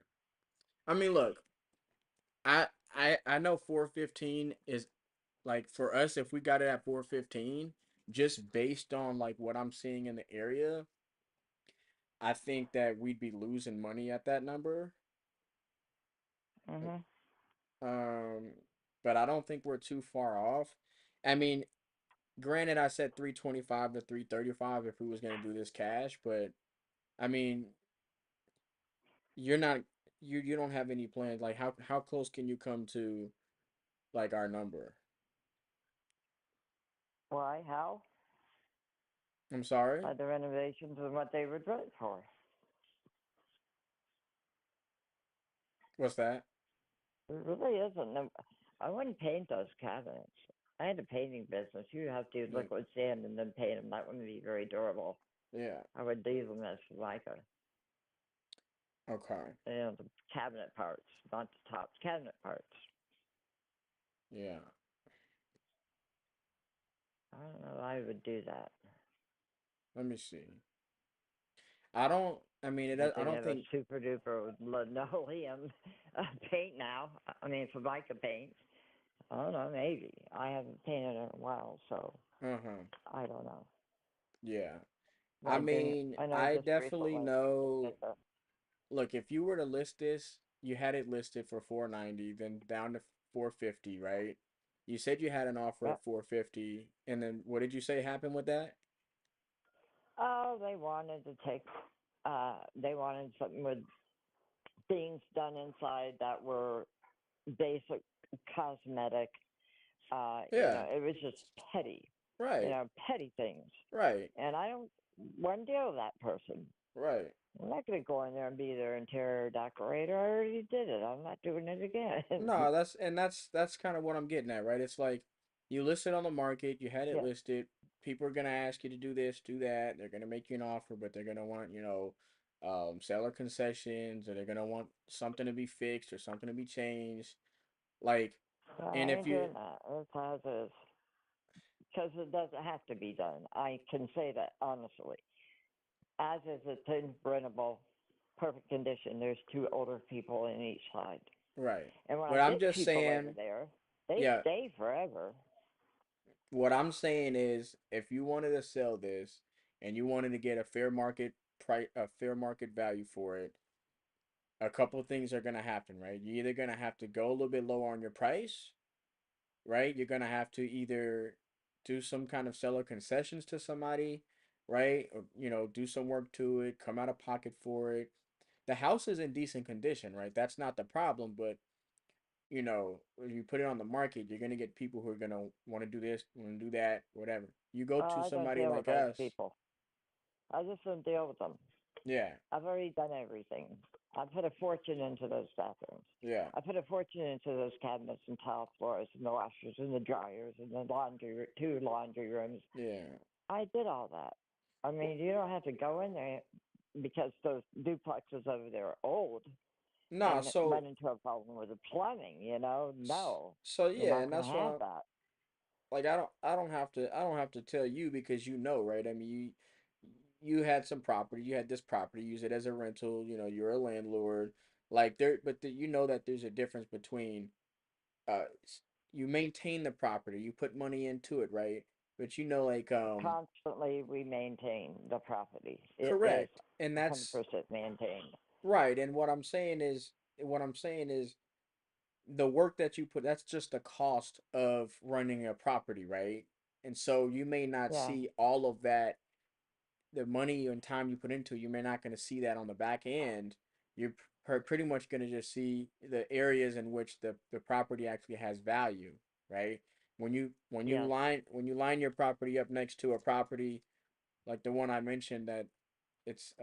Speaker 1: I mean, look, I I know 415 is like for us if we got it at 415, just based on like what I'm seeing in the area, I think that we'd be losing money at that number.
Speaker 2: Mm-hmm.
Speaker 1: Um, but I don't think we're too far off. I mean, granted, I said 325 to 335 if we was gonna do this cash, but I mean, you're not you don't have any plans. Like how close can you come to like our number?
Speaker 2: Why? How?
Speaker 1: I'm sorry.
Speaker 2: By the renovations and what they would rent for.
Speaker 1: What's that?
Speaker 2: There really isn't. I wouldn't paint those cabinets. I had a painting business. You have to use
Speaker 1: Like,
Speaker 2: liquid sand and then paint them. That wouldn't be very durable.
Speaker 1: yeah.
Speaker 2: I would leave them as like
Speaker 1: Okay.
Speaker 2: the cabinet parts, not the tops, cabinet parts.
Speaker 1: Yeah.
Speaker 2: I don't know. I would do that.
Speaker 1: Let me see. I don't. I mean,
Speaker 2: But
Speaker 1: I
Speaker 2: they
Speaker 1: don't
Speaker 2: have a
Speaker 1: think.
Speaker 2: super duper linoleum paint now. I mean, for mica paint. I don't know, maybe. I haven't painted in a while, so
Speaker 1: Uh huh.
Speaker 2: I don't know.
Speaker 1: Yeah.
Speaker 2: But
Speaker 1: I mean,
Speaker 2: I know
Speaker 1: I
Speaker 2: just
Speaker 1: definitely
Speaker 2: recently they
Speaker 1: know.
Speaker 2: did the,
Speaker 1: Look, if you were to list this, you had it listed for 490, then down to 450, right? You said you had an offer
Speaker 2: yeah.
Speaker 1: at 450, and then what did you say happened with that?
Speaker 2: Oh, they wanted to take, they wanted something with things done inside that were basic cosmetic.
Speaker 1: Yeah.
Speaker 2: It was just petty,
Speaker 1: Right.
Speaker 2: petty things.
Speaker 1: Right.
Speaker 2: And I don't want to deal with that person.
Speaker 1: Right.
Speaker 2: I'm not going to go in there and be their interior decorator. I already did it. I'm not doing it again.
Speaker 1: No, that's kind of what I'm getting at, right? It's like you listed on the market, you had it
Speaker 2: Yeah.
Speaker 1: listed. People are gonna ask you to do this, do that. They're gonna make you an offer, but they're gonna want, seller concessions, or they're gonna want something to be fixed or something to be changed. Like,
Speaker 2: Well,
Speaker 1: and
Speaker 2: I
Speaker 1: if
Speaker 2: ain't
Speaker 1: you,
Speaker 2: doing that. That's how it is. Because it doesn't have to be done. I can say that honestly. As is, it's in rentable, perfect condition. There's two older people in each side.
Speaker 1: right?
Speaker 2: And when I
Speaker 1: But I'm
Speaker 2: get
Speaker 1: just
Speaker 2: people over
Speaker 1: saying,
Speaker 2: there, They
Speaker 1: Yeah,
Speaker 2: stay forever.
Speaker 1: what I'm saying is if you wanted to sell this and you wanted to get a fair market price, a fair market value for it, a couple of things are gonna happen, right? You're either gonna have to go a little bit lower on your price, right? You're gonna have to either do some kind of seller concessions to somebody, right? Or, do some work to it, come out of pocket for it. The house is in decent condition, right? That's not the problem, but when you put it on the market, you're gonna get people who are gonna want to do this, want to do that, whatever. You go to
Speaker 2: I don't
Speaker 1: somebody
Speaker 2: deal with
Speaker 1: like
Speaker 2: those
Speaker 1: us,
Speaker 2: people. I just don't deal with them.
Speaker 1: yeah,
Speaker 2: I've already done everything. I put a fortune into those bathrooms.
Speaker 1: yeah,
Speaker 2: I put a fortune into those cabinets and tile floors and the washers and the dryers and the two laundry rooms.
Speaker 1: yeah.
Speaker 2: I did all that. I mean, you don't have to go in there because those duplexes over there are old
Speaker 1: Nah,
Speaker 2: and
Speaker 1: so
Speaker 2: run into a problem with the plumbing. No,
Speaker 1: so
Speaker 2: you're
Speaker 1: yeah,
Speaker 2: not
Speaker 1: and
Speaker 2: going to
Speaker 1: that's why
Speaker 2: have that.
Speaker 1: like I don't have to tell you because you know, right? I mean, you had some property, you had this property, use it as a rental, you're a landlord. Like you know that there's a difference between uh you maintain the property, you put money into it, right? But like
Speaker 2: Constantly, we maintain the property. It is
Speaker 1: correct. And that's
Speaker 2: 100% maintained.
Speaker 1: right. And what I'm saying is the work that you put, that's just the cost of running a property, right? And so you may not
Speaker 2: Yeah,
Speaker 1: see all of that, the money and time you put into it, you may not going to see that on the back end. You're pretty much going to just see the areas in which the property actually has value, right?
Speaker 2: yes.
Speaker 1: When you line your property up next to a property like the one I mentioned that it's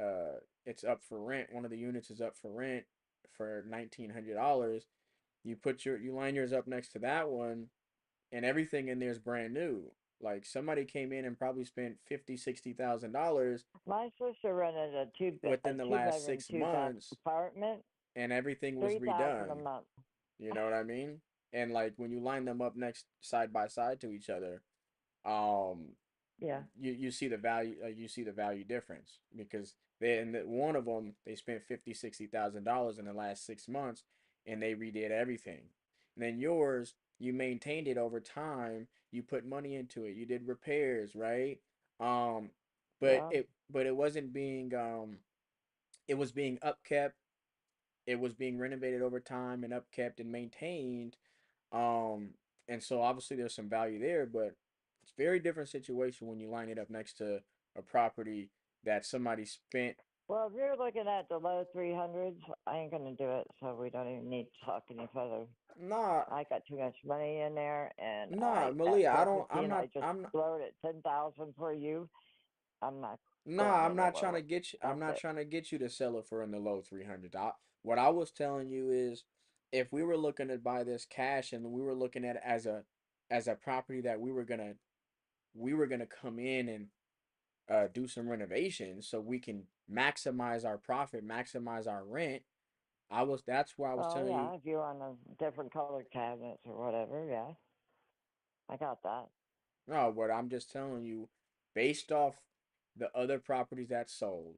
Speaker 1: up for rent, one of the units is up for rent for $1,900. You line yours up next to that one, and everything in there is brand new. Like somebody came in and probably spent 50, $60,000
Speaker 2: My sister rented a
Speaker 1: within the
Speaker 2: two
Speaker 1: last
Speaker 2: bedroom, 2 bath
Speaker 1: $6 months,
Speaker 2: apartment,
Speaker 1: and everything was
Speaker 2: 3,000 a
Speaker 1: redone.
Speaker 2: month.
Speaker 1: You know what I mean? And like when you line them up next side by side to each other, um,
Speaker 2: Yeah,
Speaker 1: you see the value, you see the value difference because one of them they spent 50, $60,000 in the last 6 months, and they redid everything. And then yours, you maintained it over time, you put money into it, you did repairs, right? um but
Speaker 2: yeah,
Speaker 1: it wasn't being it was being upkept, it was being renovated over time and upkept and maintained. um, and so obviously there's some value there, but it's a very different situation when you line it up next to a property that somebody spent.
Speaker 2: well, if you're looking at the low 300s, I ain't going to do it, so we don't even need to talk any further.
Speaker 1: Nah,
Speaker 2: I got too much money in there, and at
Speaker 1: Malia, I don't. I'm
Speaker 2: 415,
Speaker 1: not.
Speaker 2: I just
Speaker 1: I'm not.
Speaker 2: blowed it 10,000 for you. I'm not
Speaker 1: Nah,
Speaker 2: going
Speaker 1: I'm
Speaker 2: any
Speaker 1: not trying to
Speaker 2: lower.
Speaker 1: get you. I'm
Speaker 2: That's
Speaker 1: not
Speaker 2: it.
Speaker 1: trying to get you to sell it for in the low 300s. What I was telling you is, if we were looking to buy this cash and we were looking at it as a property that we were gonna come in and do some renovations so we can maximize our profit, maximize our rent. That's why I was
Speaker 2: Well,
Speaker 1: telling you.
Speaker 2: yeah, if you want a different colored cabinets or whatever, yeah, I got that.
Speaker 1: No, but I'm just telling you, based off the other properties that sold,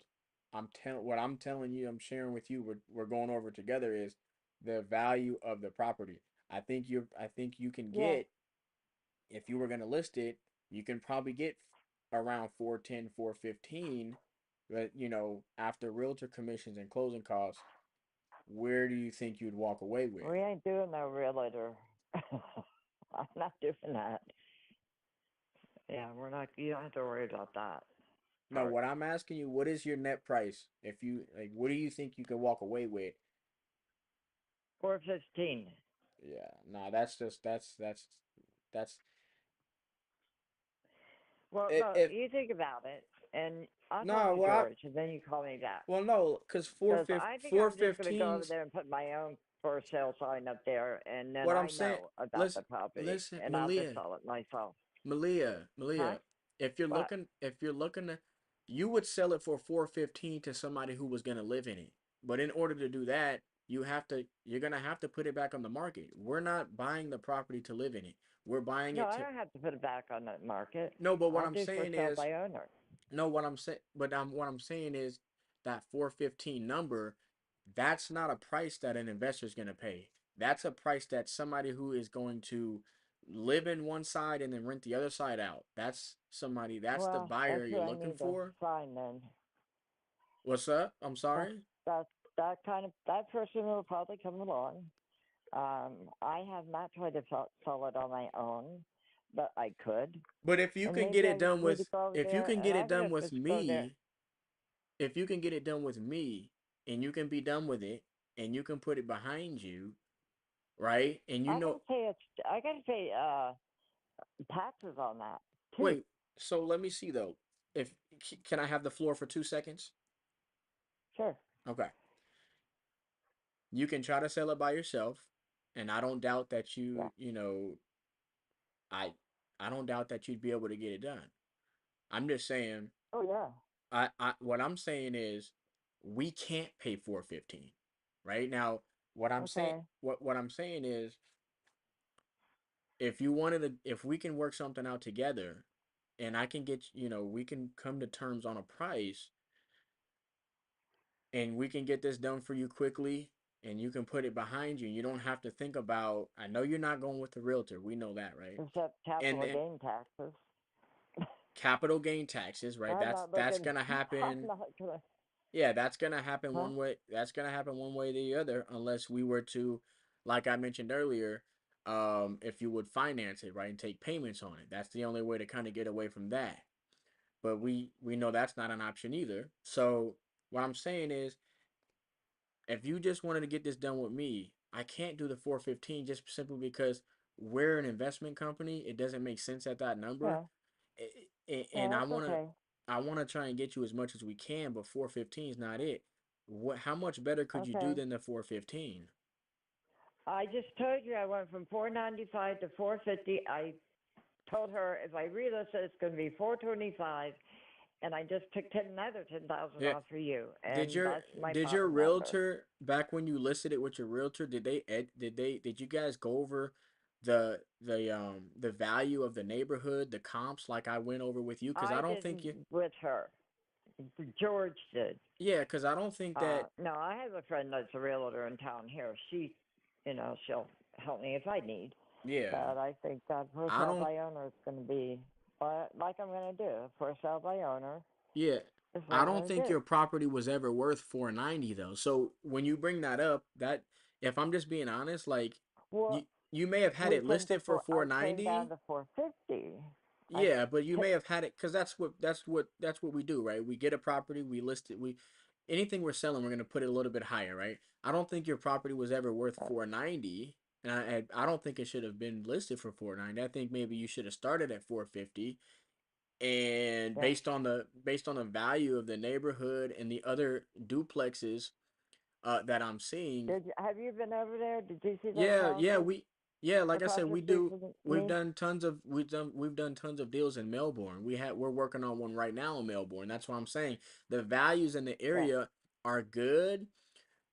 Speaker 1: what I'm telling you, I'm sharing with you, we're going over together is the value of the property. I think you can
Speaker 2: Yeah.
Speaker 1: get, if you were gonna list it, you can probably get around 410, 415. But after realtor commissions and closing costs, where do you think you'd walk away with?
Speaker 2: We ain't doing no realtor. I'm not doing that. Yeah, we're not. You don't have to worry about that
Speaker 1: No,
Speaker 2: part.
Speaker 1: what I'm asking you, what is your net price? If you like, what do you think you could walk away with?
Speaker 2: 415.
Speaker 1: Yeah, nah, that's
Speaker 2: Well,
Speaker 1: it.
Speaker 2: no,
Speaker 1: If
Speaker 2: you think about it, and I'll talk
Speaker 1: nah,
Speaker 2: to George, and then you call me back.
Speaker 1: well, no, cause
Speaker 2: Because I think
Speaker 1: four
Speaker 2: I'm just going to go over
Speaker 1: fifteens.
Speaker 2: there and put my own for sale sign up there, and then
Speaker 1: What I'm
Speaker 2: I
Speaker 1: saying,
Speaker 2: know about the
Speaker 1: listen,
Speaker 2: property,
Speaker 1: listen,
Speaker 2: and I'll just
Speaker 1: Malia,
Speaker 2: sell it myself. Huh?
Speaker 1: Malia.
Speaker 2: What?
Speaker 1: If you're looking to, you would sell it for 415 to somebody who was gonna live in it. But in order to do that, you're gonna have to put it back on the market. We're not buying the property to live in it. We're buying
Speaker 2: No,
Speaker 1: it
Speaker 2: I
Speaker 1: to.
Speaker 2: don't have to put it back on the market.
Speaker 1: No, but what
Speaker 2: I'll
Speaker 1: I'm
Speaker 2: do for
Speaker 1: saying
Speaker 2: sale
Speaker 1: is,
Speaker 2: by owner.
Speaker 1: no, what I'm saying is that 415 number, that's not a price that an investor's gonna pay. That's a price that somebody who is going to live in one side and then rent the other side out. That's somebody, that's the
Speaker 2: Well,
Speaker 1: buyer
Speaker 2: that's who
Speaker 1: you're
Speaker 2: I
Speaker 1: looking
Speaker 2: need to
Speaker 1: for.
Speaker 2: find then.
Speaker 1: What's up? I'm
Speaker 2: That's
Speaker 1: sorry.
Speaker 2: that's that person will probably come along. I have not tried to sell it on my own, but I could.
Speaker 1: But if you
Speaker 2: And
Speaker 1: can get
Speaker 2: maybe I
Speaker 1: it
Speaker 2: just
Speaker 1: done
Speaker 2: need to
Speaker 1: with,
Speaker 2: go over
Speaker 1: if you
Speaker 2: there
Speaker 1: can
Speaker 2: and
Speaker 1: get it
Speaker 2: I'm
Speaker 1: done
Speaker 2: gonna
Speaker 1: with
Speaker 2: just go there.
Speaker 1: me, if you can get it done with me and you can be done with it and you can put it behind you, right? And you know,
Speaker 2: I gotta pay taxes on that too.
Speaker 1: wait, so let me see though. If can I have the floor for 2 seconds?
Speaker 2: Sure.
Speaker 1: Okay. You can try to sell it by yourself, and I don't doubt that
Speaker 2: Yeah.
Speaker 1: I I don't doubt that you'd be able to get it done. I'm just saying,
Speaker 2: Oh yeah.
Speaker 1: I what I'm saying is we can't pay 415. Right? Now,
Speaker 2: Okay.
Speaker 1: what I'm saying is if you wanted to, if we can work something out together and I can get, we can come to terms on a price and we can get this done for you quickly and you can put it behind you. You don't have to think about, I know you're not going with the realtor. We know that, right?
Speaker 2: Except
Speaker 1: And
Speaker 2: capital
Speaker 1: then
Speaker 2: gain taxes.
Speaker 1: capital gain taxes, right?
Speaker 2: I'm
Speaker 1: That's
Speaker 2: not
Speaker 1: that's
Speaker 2: looking.
Speaker 1: gonna
Speaker 2: I'm
Speaker 1: happen.
Speaker 2: not gonna.
Speaker 1: Yeah, that's gonna happen
Speaker 2: Huh?
Speaker 1: one way. That's gonna happen one way or the other, unless we were to, like I mentioned earlier, if you would finance it, right, and take payments on it. That's the only way to kind of get away from that. But we know that's not an option either. So what I'm saying is, if you just wanted to get this done with me, I can't do the 415 just simply because we're an investment company. It doesn't make sense at that number.
Speaker 2: Yeah.
Speaker 1: And
Speaker 2: Yeah, that's okay.
Speaker 1: I wanna try and get you as much as we can, but 415 is not it. What how much better could you do
Speaker 2: Okay.
Speaker 1: than the 415?
Speaker 2: I just told you I went from 495 to 450. I told her if I relist it, it's going to be 425, and I just took another 10,000
Speaker 1: Yeah.
Speaker 2: off for you,
Speaker 1: Did
Speaker 2: and
Speaker 1: your
Speaker 2: that's my
Speaker 1: did your
Speaker 2: bottom number.
Speaker 1: realtor back when you listed it with your realtor, did you guys go over the value of the neighborhood, the comps like I went over with you? Because I
Speaker 2: I
Speaker 1: don't think
Speaker 2: didn't
Speaker 1: you
Speaker 2: with her. George did.
Speaker 1: yeah, because I don't think that
Speaker 2: No, I have a friend that's a realtor in town here. She'll help me if I need.
Speaker 1: yeah.
Speaker 2: But I think that for
Speaker 1: I
Speaker 2: sale
Speaker 1: don't
Speaker 2: by owner is going to be like I'm going to do. For sale by owner
Speaker 1: Yeah,
Speaker 2: is what
Speaker 1: I
Speaker 2: I'm
Speaker 1: don't
Speaker 2: going to
Speaker 1: think
Speaker 2: do.
Speaker 1: your property was ever worth 490 though. So when you bring that up, that if I'm just being honest, like
Speaker 2: Well,
Speaker 1: you may have had
Speaker 2: we
Speaker 1: it
Speaker 2: came to
Speaker 1: listed for
Speaker 2: four. I came down
Speaker 1: 490.
Speaker 2: to 450. I
Speaker 1: Yeah, but you
Speaker 2: t-
Speaker 1: may have had it because that's what we do, right? We get a property, we list it, we anything we're selling, we're gonna put it a little bit higher, right? I don't think your property was ever worth 490, and I don't think it should have been listed for 490. I think maybe you should have started at 450 and
Speaker 2: yeah.
Speaker 1: based on the value of the neighborhood and the other duplexes that I'm seeing.
Speaker 2: Have you been over there? Did you see those
Speaker 1: Yeah,
Speaker 2: houses
Speaker 1: like I
Speaker 2: across
Speaker 1: said,
Speaker 2: the
Speaker 1: we
Speaker 2: street
Speaker 1: do.
Speaker 2: from
Speaker 1: We've
Speaker 2: me?
Speaker 1: done tons of we've done tons of deals in Melbourne. We're working on one right now in Melbourne. That's why I'm saying the values in the
Speaker 2: Yeah.
Speaker 1: area are good,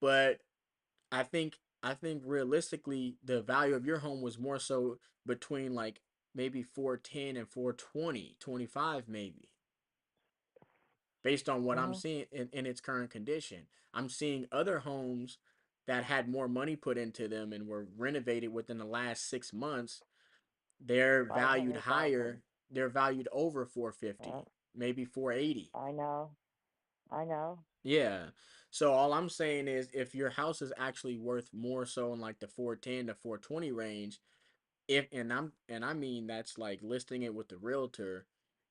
Speaker 1: but I think realistically the value of your home was more so between like maybe 410 and 420, 25 maybe, based on what I'm
Speaker 2: Mhm.
Speaker 1: seeing in its current condition. I'm seeing other homes that had more money put into them and were renovated within the last 6 months. They're valued
Speaker 2: 500,000.
Speaker 1: higher. They're valued over
Speaker 2: Yeah.
Speaker 1: 450, maybe 480.
Speaker 2: I know. I know.
Speaker 1: Yeah. So all I'm saying is if your house is actually worth more so in like the 410 to 420 range, if and I mean that's like listing it with the realtor,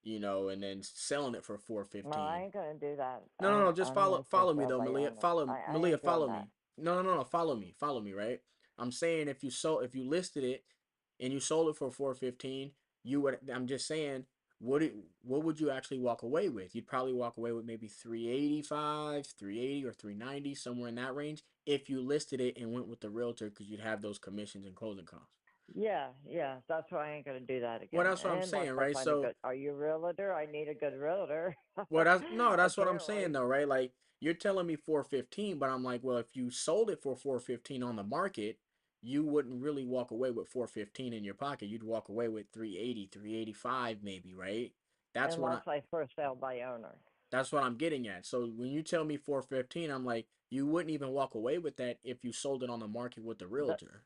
Speaker 1: and then selling it for
Speaker 2: Well, I
Speaker 1: 415.
Speaker 2: ain't gonna do that.
Speaker 1: No, no, no. Just
Speaker 2: I'm
Speaker 1: follow
Speaker 2: gonna for
Speaker 1: follow me
Speaker 2: sale
Speaker 1: though,
Speaker 2: by
Speaker 1: Malia.
Speaker 2: owner. I
Speaker 1: Malia,
Speaker 2: ain't doing
Speaker 1: follow
Speaker 2: that.
Speaker 1: me. No, no, no, no. Follow me, right? I'm saying if you listed it and you sold it for 415, you would. I'm just saying, what would you actually walk away with? You'd probably walk away with maybe 385, 380, or 390, somewhere in that range, if you listed it and went with the realtor, because you'd have those commissions and closing costs.
Speaker 2: Yeah, yeah. That's why I ain't gonna do that
Speaker 1: Well,
Speaker 2: again.
Speaker 1: that's what I'm
Speaker 2: And once
Speaker 1: saying,
Speaker 2: I
Speaker 1: right?
Speaker 2: find a
Speaker 1: So
Speaker 2: good, are you a realtor? I need a good realtor.
Speaker 1: Well, that's what I'm saying
Speaker 2: Apparently.
Speaker 1: though, right? Like you're telling me 415, but I'm like, well, if you sold it for 415 on the market, you wouldn't really walk away with 415 in your pocket. You'd walk away with 380, 385 maybe, right? That's what I
Speaker 2: Unless I for sale by owner.
Speaker 1: That's what I'm getting at. So when you tell me 415, I'm like, you wouldn't even walk away with that if you sold it on the market with the
Speaker 2: But,
Speaker 1: realtor.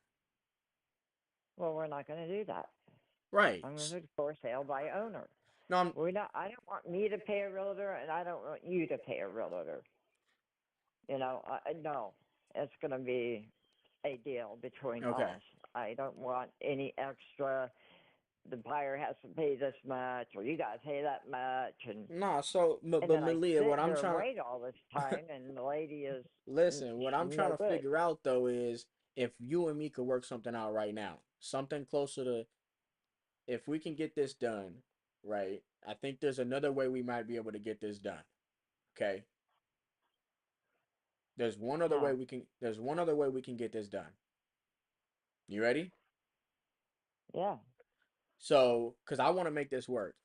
Speaker 2: well, we're not going to do that.
Speaker 1: Right.
Speaker 2: I'm going to do for sale by owner.
Speaker 1: No, I'm
Speaker 2: We not. I don't want me to pay a realtor, and I don't want you to pay a realtor. No, it's going to be a deal between
Speaker 1: okay.
Speaker 2: us. I don't want any extra. The buyer has to pay this much, or you guys pay that much,
Speaker 1: Nah, so
Speaker 2: and
Speaker 1: but
Speaker 2: then I
Speaker 1: Malia, what
Speaker 2: sit
Speaker 1: I'm
Speaker 2: here and
Speaker 1: trying
Speaker 2: wait all this
Speaker 1: to
Speaker 2: time, and the lady is
Speaker 1: listen, what I'm trying
Speaker 2: no
Speaker 1: to
Speaker 2: good.
Speaker 1: figure out though is if you and me could work something out right now, something closer to if we can get this done, right? I think there's another way we might be able to get this done. Okay?
Speaker 2: How?
Speaker 1: There's one other way we can get this done. You ready?
Speaker 2: Yeah,
Speaker 1: So, because I want to make this work.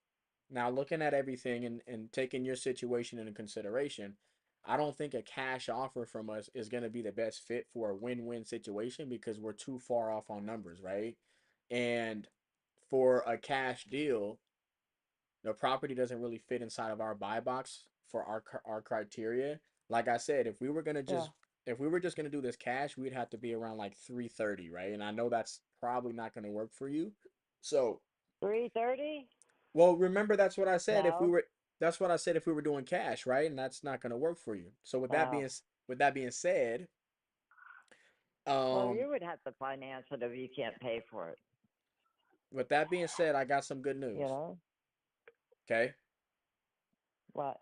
Speaker 1: Now, looking at everything and taking your situation into consideration, I don't think a cash offer from us is going to be the best fit for a win-win situation because we're too far off on numbers, right? And for a cash deal, the property doesn't really fit inside of our buy box for our criteria. Like I said,
Speaker 2: yeah.
Speaker 1: if we were just gonna do this cash, we'd have to be around like 330, right? And I know that's probably not gonna work for you. So,
Speaker 2: 3:30?
Speaker 1: well, remember that's what I said if we
Speaker 2: No,
Speaker 1: were that's what I said if we were doing cash, right? And that's not gonna work for you. So
Speaker 2: no.
Speaker 1: with that being said,
Speaker 2: Well,
Speaker 1: um,
Speaker 2: you would have to finance it if you can't pay for it.
Speaker 1: with that being said, I got some good
Speaker 2: You
Speaker 1: news.
Speaker 2: know
Speaker 1: Okay,
Speaker 2: what?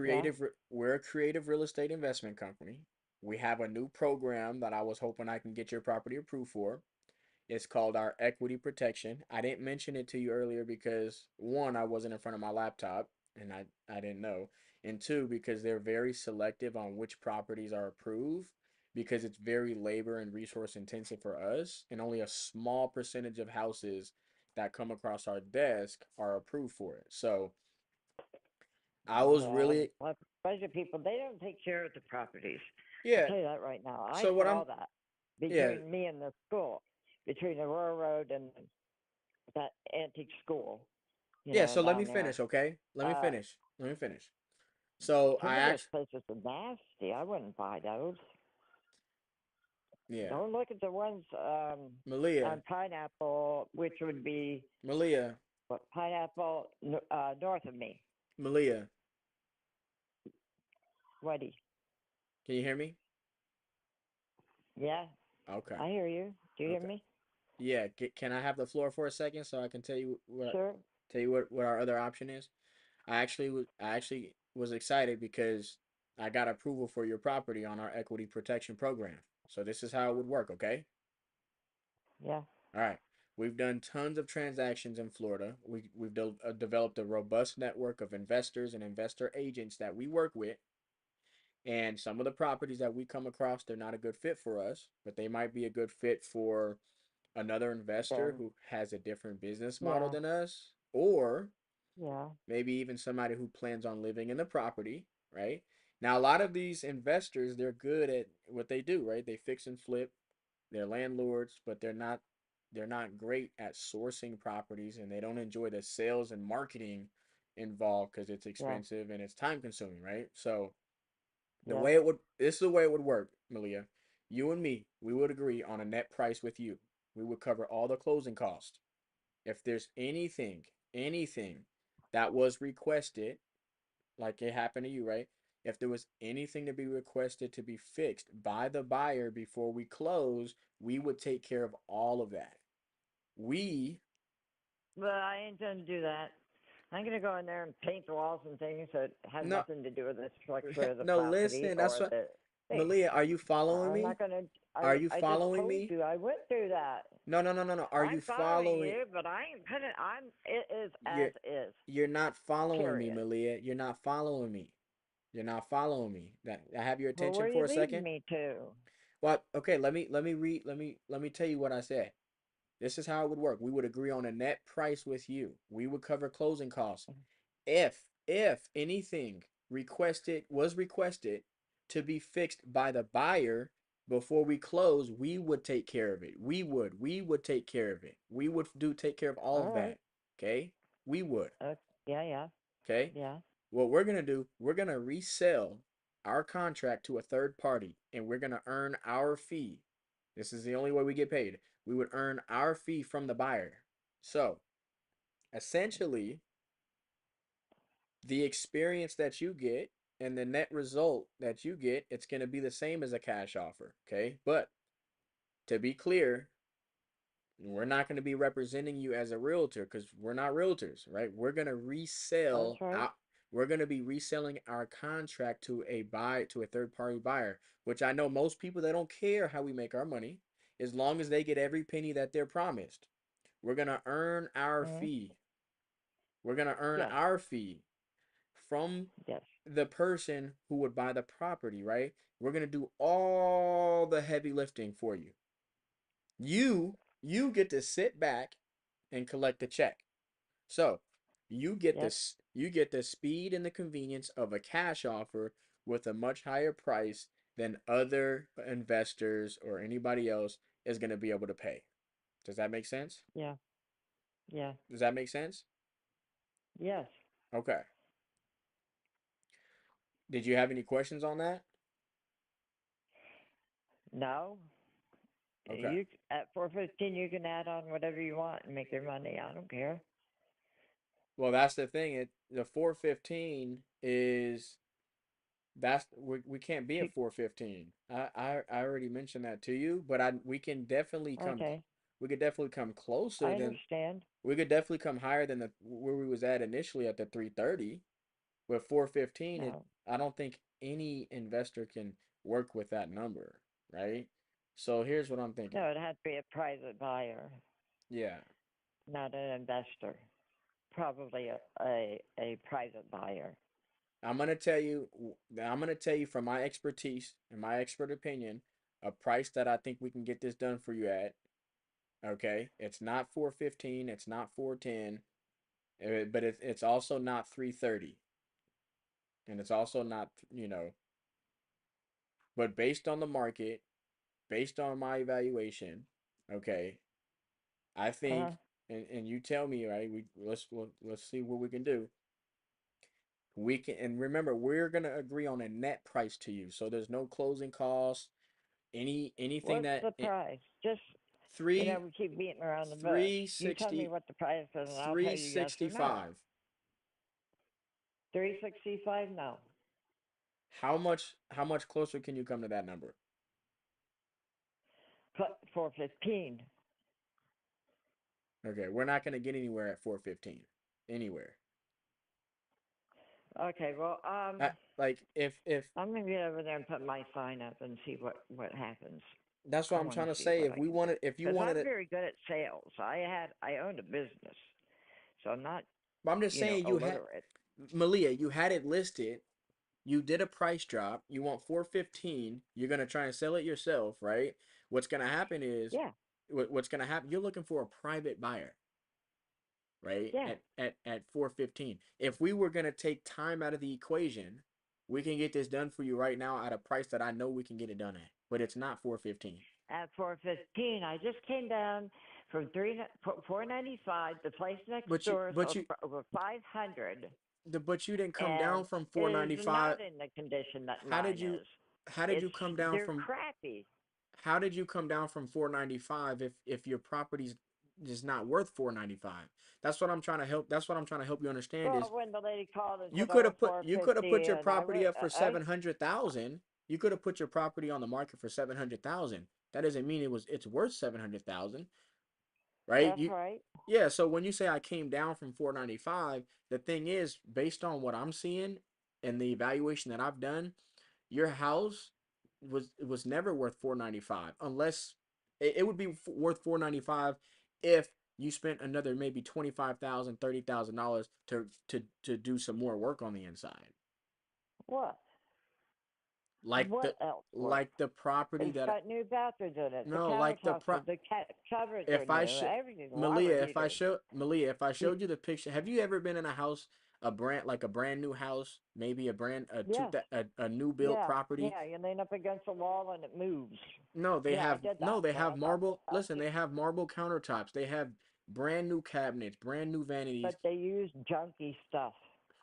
Speaker 2: Yeah,
Speaker 1: we're a creative real estate investment company. We have a new program that I was hoping I can get your property approved for. It's called our equity protection. I didn't mention it to you earlier because one, I wasn't in front of my laptop and I didn't know. And two, because they're very selective on which properties are approved because it's very labor and resource intensive for us and only a small percentage of houses that come across our desk are approved for it. So I was
Speaker 2: yeah.
Speaker 1: really
Speaker 2: Well, budget people, they don't take care of the properties. I'll
Speaker 1: yeah.
Speaker 2: tell you that right now. I
Speaker 1: So what
Speaker 2: saw
Speaker 1: I'm
Speaker 2: that
Speaker 1: yeah,
Speaker 2: between me and the school, between the railroad and that antique school,
Speaker 1: yeah, so let me
Speaker 2: down there.
Speaker 1: finish, okay? Let me
Speaker 2: Uh,
Speaker 1: finish. Let me finish. So
Speaker 2: some of those places are nasty. I wouldn't buy those.
Speaker 1: yeah,
Speaker 2: Don't look at the ones
Speaker 1: Malia,
Speaker 2: on Pineapple, which would be
Speaker 1: Malia,
Speaker 2: what Pineapple north of me.
Speaker 1: Malia.
Speaker 2: What?
Speaker 1: Can you hear me?
Speaker 2: Yeah,
Speaker 1: Okay.
Speaker 2: I hear you. Do you hear
Speaker 1: Okay.
Speaker 2: me?
Speaker 1: Yeah, can I have the floor for a second so I can
Speaker 2: Sure.
Speaker 1: tell you what our other option is? I actually was excited because I got approval for your property on our equity protection program. So this is how it would work, okay?
Speaker 2: Yeah.
Speaker 1: All right. We've done tons of transactions in Florida. We've developed a robust network of investors and investor agents that we work with. And some of the properties that we come across, they're not a good fit for us, but they might be a good fit for another investor
Speaker 2: Then.
Speaker 1: who has a different business model
Speaker 2: Yeah.
Speaker 1: than us, or
Speaker 2: Yeah.
Speaker 1: maybe even somebody who plans on living in the property, right? Now, a lot of these investors, they're good at what they do, right? They fix and flip. They're landlords, but they're not great at sourcing properties and they don't enjoy the sales and marketing involved because it's
Speaker 2: Yeah.
Speaker 1: expensive and it's time consuming, right? So
Speaker 2: Yeah.
Speaker 1: this is the way it would work, Malia. You and me, we would agree on a net price with you. We would cover all the closing costs. If there's anything that was requested, like it happened to you, right? If there was anything to be requested to be fixed by the buyer before we close, we would take care of all of that. We,
Speaker 2: But I ain't gonna do that. I'm gonna go in there and paint the walls and things that have
Speaker 1: no,
Speaker 2: nothing to do with the structure of the
Speaker 1: no,
Speaker 2: property
Speaker 1: listen, that's
Speaker 2: or
Speaker 1: what,
Speaker 2: the thing.
Speaker 1: Malia, are you following
Speaker 2: I'm not
Speaker 1: me?
Speaker 2: gonna.
Speaker 1: Are
Speaker 2: I
Speaker 1: you
Speaker 2: I just
Speaker 1: following
Speaker 2: told
Speaker 1: me?
Speaker 2: you I went through that.
Speaker 1: No, no, no, no, no. Are you
Speaker 2: I'm following
Speaker 1: following?
Speaker 2: you, but I ain't putting. I'm. It is
Speaker 1: You're,
Speaker 2: as is.
Speaker 1: you're not following me,
Speaker 2: Period.
Speaker 1: Malia. You're not following me. You're not following me. That I have your
Speaker 2: Well, where
Speaker 1: attention
Speaker 2: are
Speaker 1: for
Speaker 2: you
Speaker 1: a
Speaker 2: leading
Speaker 1: second.
Speaker 2: me to?
Speaker 1: Well, okay, let me tell you what I said. This is how it would work. We would agree on a net price with you. We would cover closing costs. If anything requested to be fixed by the buyer before we close, we would take care of it. We would take care of it. We would do take care of all
Speaker 2: All
Speaker 1: of
Speaker 2: right.
Speaker 1: that. Okay? We would.
Speaker 2: Yeah. Yeah.
Speaker 1: Okay?
Speaker 2: Yeah.
Speaker 1: What we're gonna do, we're gonna resell our contract to a third party, and we're gonna earn our fee. This is the only way we get paid. We would earn our fee from the buyer. So essentially, the experience that you get and the net result that you get, it's gonna be the same as a cash offer. Okay, but to be clear, we're not going to be representing you as a realtor because we're not realtors, right? We're going to
Speaker 2: That's
Speaker 1: resell
Speaker 2: right.
Speaker 1: out. We're going to be reselling our contract to a third party buyer, which I know most people, they don't care how we make our money as long as they get every penny that they're promised. We're going to earn our
Speaker 2: Mm-hmm.
Speaker 1: fee. We're going to earn
Speaker 2: Yes.
Speaker 1: our fee from
Speaker 2: Yes.
Speaker 1: the person who would buy the property, right? We're going to do all the heavy lifting for you. You get to sit back and collect the check. So
Speaker 2: Yep.
Speaker 1: you get the speed and the convenience of a cash offer with a much higher price than other investors or anybody else is going to be able to pay. Does that make sense?
Speaker 2: Yeah. Yeah.
Speaker 1: Does that make sense?
Speaker 2: Yes.
Speaker 1: Okay. Did you have any questions on that?
Speaker 2: No.
Speaker 1: Okay.
Speaker 2: You at 415, you can add on whatever you want and make your money. I don't care.
Speaker 1: Well, that's the thing. The 415 is that's we can't be at
Speaker 2: Cheap.
Speaker 1: 415. I already mentioned that to you, but I
Speaker 2: Okay.
Speaker 1: we could definitely come closer
Speaker 2: I
Speaker 1: than
Speaker 2: understand.
Speaker 1: we could definitely come higher than the where we was at initially at the 330. With 415, it
Speaker 2: No.
Speaker 1: I don't think any investor can work with that number, right? So here's what I'm thinking.
Speaker 2: No, it had to be a private buyer,
Speaker 1: Yeah.
Speaker 2: not an investor. Probably a private buyer.
Speaker 1: I'm gonna tell you from my expertise and my expert opinion, a price that I think we can get this done for you at. Okay, it's not 415, it's not 410, but it's also not 330, and it's also not, but based on the market, based on my evaluation, okay, I
Speaker 2: Uh-huh.
Speaker 1: think, and you tell me, right? Let's see what we can do. We can, and remember, we're gonna agree on a net price to you, so there's no closing costs, anything
Speaker 2: What's
Speaker 1: that
Speaker 2: the price? Just,
Speaker 1: three
Speaker 2: we keep beating around the bush.
Speaker 1: three
Speaker 2: You tell me
Speaker 1: sixty
Speaker 2: what the price is, and I'll tell
Speaker 1: three
Speaker 2: you yes
Speaker 1: sixty
Speaker 2: or no.
Speaker 1: five.
Speaker 2: 365? No.
Speaker 1: How much closer can you come to that number?
Speaker 2: Put 415.
Speaker 1: Okay, we're not gonna get anywhere at 415. Anywhere.
Speaker 2: Okay, well,
Speaker 1: Like if
Speaker 2: I'm gonna get over there and put my sign up and see what happens.
Speaker 1: that's what
Speaker 2: I
Speaker 1: I'm
Speaker 2: want
Speaker 1: trying
Speaker 2: to
Speaker 1: to
Speaker 2: see
Speaker 1: say.
Speaker 2: what I can do
Speaker 1: If you
Speaker 2: because
Speaker 1: wanted
Speaker 2: I'm
Speaker 1: it,
Speaker 2: very good at sales. I owned a business, so I'm not
Speaker 1: I'm just saying you had
Speaker 2: illiterate.
Speaker 1: Malia, you had it listed. You did a price drop. You want 415. You're gonna try and sell it yourself, right? What's gonna happen is
Speaker 2: Yeah,
Speaker 1: what's gonna happen. You're looking for a private buyer, right?
Speaker 2: yeah.
Speaker 1: At 415. If we were gonna take time out of the equation, we can get this done for you right now at a price that I know we can get it done at. But it's not 415.
Speaker 2: At 415, I just came down from 495. The place next
Speaker 1: But you
Speaker 2: door
Speaker 1: but
Speaker 2: sold
Speaker 1: you
Speaker 2: for over 500,
Speaker 1: but you didn't come
Speaker 2: and
Speaker 1: down from
Speaker 2: is
Speaker 1: 495.
Speaker 2: not in the condition that
Speaker 1: How did
Speaker 2: mine
Speaker 1: you
Speaker 2: is.
Speaker 1: how did you
Speaker 2: It's
Speaker 1: come down
Speaker 2: they're
Speaker 1: from
Speaker 2: crappy.
Speaker 1: how did you come down from 495 if your property's just not worth 495? That's what I'm trying to help you understand is
Speaker 2: Well, when the lady called and said,
Speaker 1: you could have
Speaker 2: 450,
Speaker 1: put your
Speaker 2: and
Speaker 1: property up for
Speaker 2: I
Speaker 1: 700,000. You could have put your property on the market for 700,000. That doesn't mean it's worth 700,000, right?
Speaker 2: that's right.
Speaker 1: Yeah, so when you say I came down from 495, the thing is based on what I'm seeing and the evaluation that I've done, your house was never worth 495 unless it would be worth 495 if you spent another maybe 25,000, $30,000 to do some more work on the inside.
Speaker 2: What?
Speaker 1: Like
Speaker 2: What
Speaker 1: the
Speaker 2: else work?
Speaker 1: like the property
Speaker 2: It's
Speaker 1: that
Speaker 2: got new bathrooms in it. The
Speaker 1: no, like the
Speaker 2: countertops, the cupboards are
Speaker 1: if I
Speaker 2: new.
Speaker 1: should
Speaker 2: Everything's water heaters.
Speaker 1: Malia, if I
Speaker 2: You,
Speaker 1: showed you the picture, have you ever been in a house, a brand new house, maybe
Speaker 2: yes.
Speaker 1: a new built
Speaker 2: Yeah.
Speaker 1: property?
Speaker 2: Yeah. You lean up against the wall and it moves. Yeah, I did
Speaker 1: No,
Speaker 2: that
Speaker 1: they
Speaker 2: when
Speaker 1: have
Speaker 2: I bought this
Speaker 1: marble.
Speaker 2: house.
Speaker 1: Listen, they have marble countertops. They have brand new cabinets, brand new vanities.
Speaker 2: But they use junky stuff.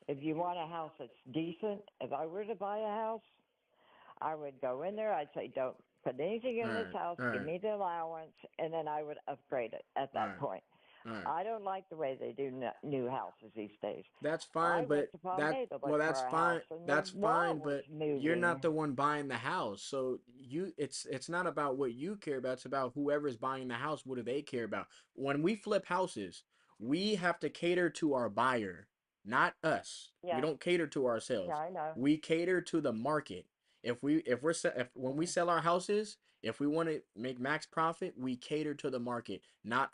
Speaker 2: If you want a house that's decent, if I were to buy a house, I would go in there. I'd say, don't put anything
Speaker 1: All
Speaker 2: in this
Speaker 1: right,
Speaker 2: house.
Speaker 1: all
Speaker 2: Give
Speaker 1: right,
Speaker 2: me the allowance, and then I would upgrade it at
Speaker 1: all
Speaker 2: that
Speaker 1: right,
Speaker 2: point.
Speaker 1: all right.
Speaker 2: I don't like the way they do new houses these days.
Speaker 1: That's
Speaker 2: I
Speaker 1: fine,
Speaker 2: went
Speaker 1: but
Speaker 2: to Palmetto to look
Speaker 1: well,
Speaker 2: for
Speaker 1: that's
Speaker 2: a house,
Speaker 1: fine.
Speaker 2: and the
Speaker 1: That's fine,
Speaker 2: wall was
Speaker 1: but you're not
Speaker 2: moving.
Speaker 1: the one buying the house. So it's not about what you care about. It's about whoever's buying the house. What do they care about? When we flip houses, we have to cater to our buyer, not us. We
Speaker 2: Yeah,
Speaker 1: don't cater to
Speaker 2: yeah,
Speaker 1: ourselves.
Speaker 2: I know.
Speaker 1: We cater to the market. If when we
Speaker 2: Mm.
Speaker 1: sell our houses, if we want to make max profit, we cater to the market, not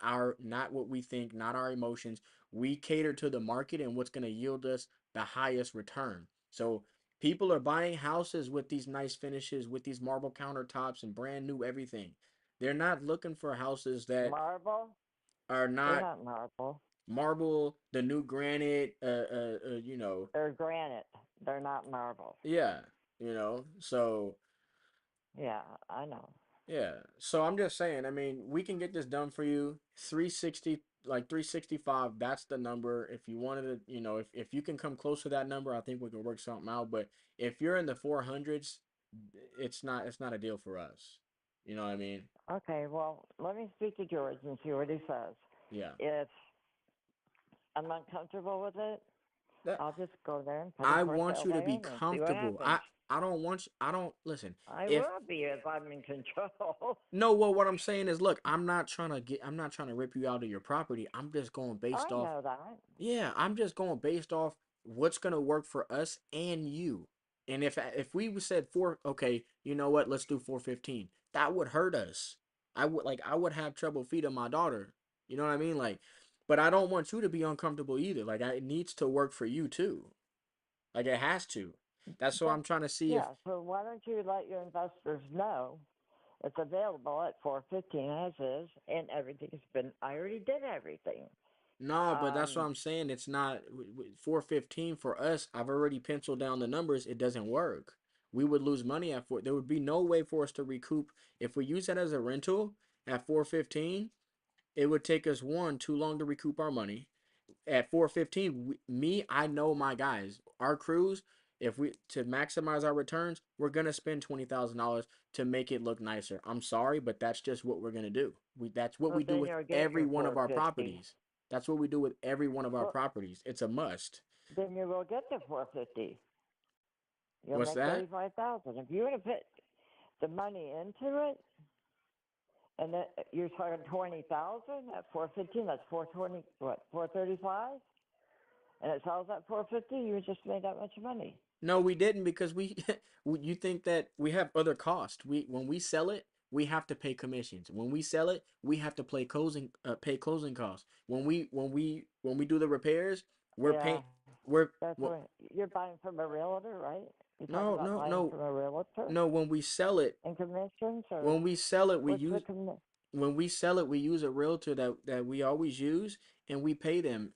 Speaker 1: what we think, not our emotions. We cater to the market and what's going to yield us the highest return. So people are buying houses with these nice finishes, with these marble countertops and brand new everything. They're not looking for houses that
Speaker 2: Marble?
Speaker 1: are
Speaker 2: They're
Speaker 1: not
Speaker 2: not marble.
Speaker 1: marble, the new granite,
Speaker 2: They're granite. They're not marble.
Speaker 1: yeah, so
Speaker 2: Yeah, I know.
Speaker 1: yeah. So I'm just saying, I mean, we can get this done for you. 360, like 365, that's the number. If you wanted to, if you can come close to that number, I think we can work something out. But if you're in the 400s, it's not a deal for us. You know what I mean?
Speaker 2: Okay, well, let me speak to George and see what he says.
Speaker 1: Yeah.
Speaker 2: If I'm uncomfortable with it,
Speaker 1: That
Speaker 2: I'll just go there and put it
Speaker 1: I
Speaker 2: for
Speaker 1: want
Speaker 2: sale
Speaker 1: you to
Speaker 2: by
Speaker 1: be
Speaker 2: owner and see what
Speaker 1: comfortable.
Speaker 2: happens.
Speaker 1: I don't listen.
Speaker 2: I
Speaker 1: If
Speaker 2: will be if I'm in control.
Speaker 1: No, well, what I'm saying is, look, I'm not trying to rip you out of your property. I'm just going based
Speaker 2: I
Speaker 1: off.
Speaker 2: know that.
Speaker 1: Yeah, I'm just going based off what's gonna work for us and you. And if we said four, okay, you know what? Let's do 415. That would hurt us. I would have trouble feeding my daughter. You know what I mean? Like, but I don't want you to be uncomfortable either. Like, it needs to work for you too. Like, it has to. That's what
Speaker 2: But
Speaker 1: I'm trying to see if
Speaker 2: yeah, so why don't you let your investors know it's available at 415 as is, and everything's been. I already did everything.
Speaker 1: No, but that's what
Speaker 2: Um,
Speaker 1: I'm saying. It's not 415 for us. I've already penciled down the numbers. It doesn't work. We would lose money at four. There would be no way for us to recoup if we use that as a rental at 415. It would take us one too long to recoup our money. At 415, I know my guys. Our crews, if we to maximize our returns, we're gonna spend $20,000 to make it look nicer. I'm sorry, but that's just what we're gonna do. That's what we
Speaker 2: but
Speaker 1: do
Speaker 2: then
Speaker 1: with
Speaker 2: you'll get
Speaker 1: every
Speaker 2: your
Speaker 1: one of our
Speaker 2: 450.
Speaker 1: properties. That's what we do with every one of our
Speaker 2: Well,
Speaker 1: properties. It's a must.
Speaker 2: then you will get the 450. You'll
Speaker 1: What's
Speaker 2: make
Speaker 1: that?
Speaker 2: 35,000 if you want to put the money into it. And then you're talking 20,000 at 415. That's 420. What 435? And it sells at 450. You just made that much money.
Speaker 1: No, we didn't because you think that we have other costs. When we sell it, we have to pay commissions. When we sell it, we have to pay closing costs. When we do the repairs, we're
Speaker 2: Yeah,
Speaker 1: paying we're
Speaker 2: that's
Speaker 1: well,
Speaker 2: what you're buying from a realtor, right? You're talking
Speaker 1: no,
Speaker 2: about
Speaker 1: no,
Speaker 2: buying
Speaker 1: no,
Speaker 2: from a realtor
Speaker 1: no. When we sell it,
Speaker 2: and commissions, or
Speaker 1: when we sell it, we
Speaker 2: what's the
Speaker 1: use when we sell it, we use a realtor that we always use, and we pay them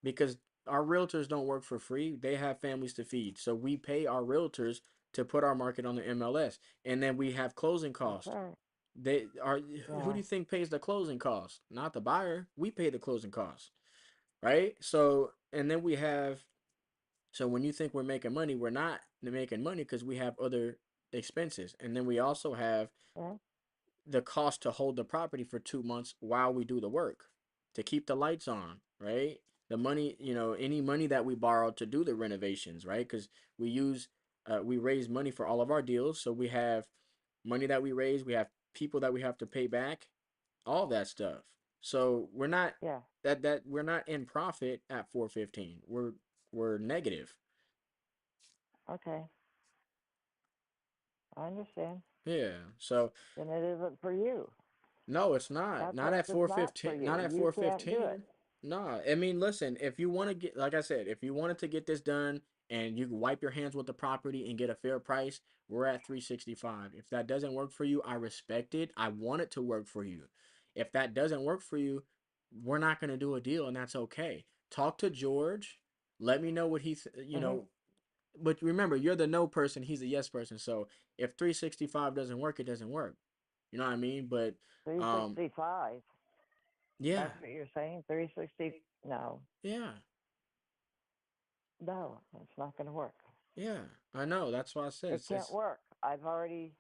Speaker 1: because our realtors don't work for free. They have families to feed. So we pay our realtors to put our market on the MLS. And then we have closing costs.
Speaker 2: Okay.
Speaker 1: They are Who
Speaker 2: Yeah.
Speaker 1: do you think pays the closing costs? Not the buyer. We pay the closing costs, right? So and then we have so when you think we're making money, we're not making money because we have other expenses. And then we also have
Speaker 2: Yeah.
Speaker 1: the cost to hold the property for 2 months while we do the work to keep the lights on, right? The money, any money that we borrow to do the renovations, right? Because we raise money for all of our deals. So we have money that we raise, we have people that we have to pay back, all that stuff. So we're not
Speaker 2: Yeah.
Speaker 1: that we're not in profit at 415. We're negative.
Speaker 2: Okay. I understand.
Speaker 1: Yeah. So
Speaker 2: Then it isn't for you.
Speaker 1: no, it's not.
Speaker 2: That
Speaker 1: Not
Speaker 2: place
Speaker 1: at
Speaker 2: is not for
Speaker 1: 415.
Speaker 2: you.
Speaker 1: Not at
Speaker 2: You can't do it.
Speaker 1: 415. No. I mean, listen, if you want to get like I said, if you wanted to get this done and you can wipe your hands with the property and get a fair price, we're at 365. If that doesn't work for you, I respect it. I want it to work for you. If that doesn't work for you, we're not going to do a deal and that's okay. Talk to George. Let me know what
Speaker 2: Mhm.
Speaker 1: but remember, you're the no person, he's the yes person. So if 365 doesn't work, it doesn't work. You know what I mean? But um
Speaker 2: 365.
Speaker 1: yeah,
Speaker 2: That's what you're saying. 360. No.
Speaker 1: yeah.
Speaker 2: No, it's not going to work.
Speaker 1: Yeah, I know. That's why I said
Speaker 2: It can't
Speaker 1: it's
Speaker 2: work. I've already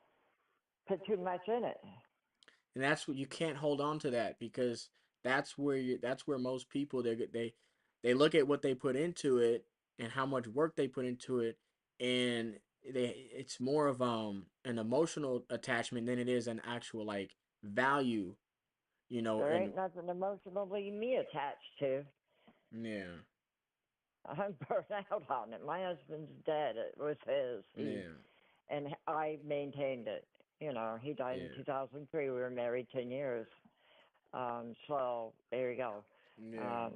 Speaker 2: put too much in it.
Speaker 1: and that's what you can't hold on to that because that's where most people they look at what they put into it and how much work they put into it and it's more of an emotional attachment than it is an actual like value,
Speaker 2: There
Speaker 1: and
Speaker 2: ain't nothing emotionally me attached to.
Speaker 1: yeah,
Speaker 2: I'm burnt out on it. My husband's dead. It was his. He
Speaker 1: yeah,
Speaker 2: and I maintained it. You know, he died in
Speaker 1: yeah,
Speaker 2: 2003. We were married 10 years. So there you go.
Speaker 1: yeah.
Speaker 2: Um,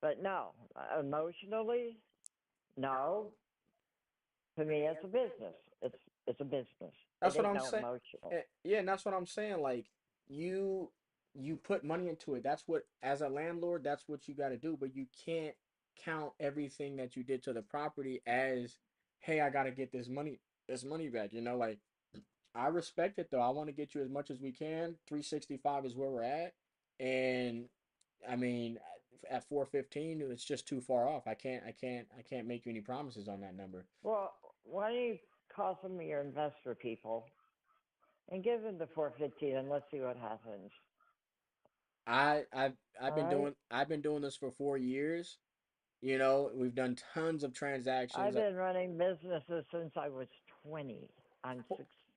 Speaker 2: but no, emotionally, no. To me, it's a business. It's a business. It
Speaker 1: That's what
Speaker 2: ain't
Speaker 1: I'm
Speaker 2: no
Speaker 1: saying.
Speaker 2: emotional.
Speaker 1: Yeah, and that's what I'm saying. Like you, you put money into it. That's what, as a landlord, that's what you got to do. But you can't count everything that you did to the property as, hey, I got to get this money back. Like I respect it though. I want to get you as much as we can. 365 is where we're at, and I mean, at 415, it's just too far off. I can't make you any promises on that number.
Speaker 2: Well, why don't you call some of your investor people and give them the 415 and let's see what happens.
Speaker 1: I've
Speaker 2: All
Speaker 1: been
Speaker 2: right.
Speaker 1: doing this for 4 years. We've done tons of transactions.
Speaker 2: I've been running businesses since I was 20. I'm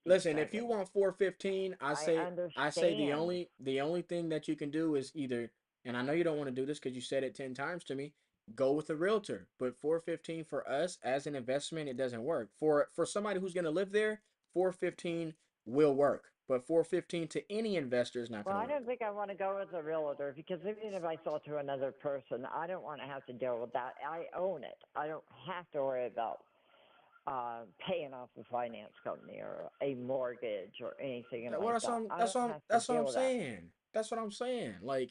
Speaker 1: Listen, if
Speaker 2: 67.
Speaker 1: you want 415,
Speaker 2: I
Speaker 1: I say the
Speaker 2: understand.
Speaker 1: only thing that you can do is either, and I know you don't want to do this because you said it 10 times to me, go with a realtor. But 415 for us as an investment, it doesn't work. For somebody who's going to live there, 415 will work. But 415 to any investor is not
Speaker 2: Well,
Speaker 1: going to
Speaker 2: I
Speaker 1: work.
Speaker 2: don't think I want to go with a realtor because even if I sell to another person, I don't want to have to deal with that. I own it. I don't have to worry about paying off the finance company or a mortgage or anything
Speaker 1: Well,
Speaker 2: like that. I don't have to
Speaker 1: that's what
Speaker 2: deal
Speaker 1: I'm
Speaker 2: with that.
Speaker 1: saying. That's what I'm saying. Like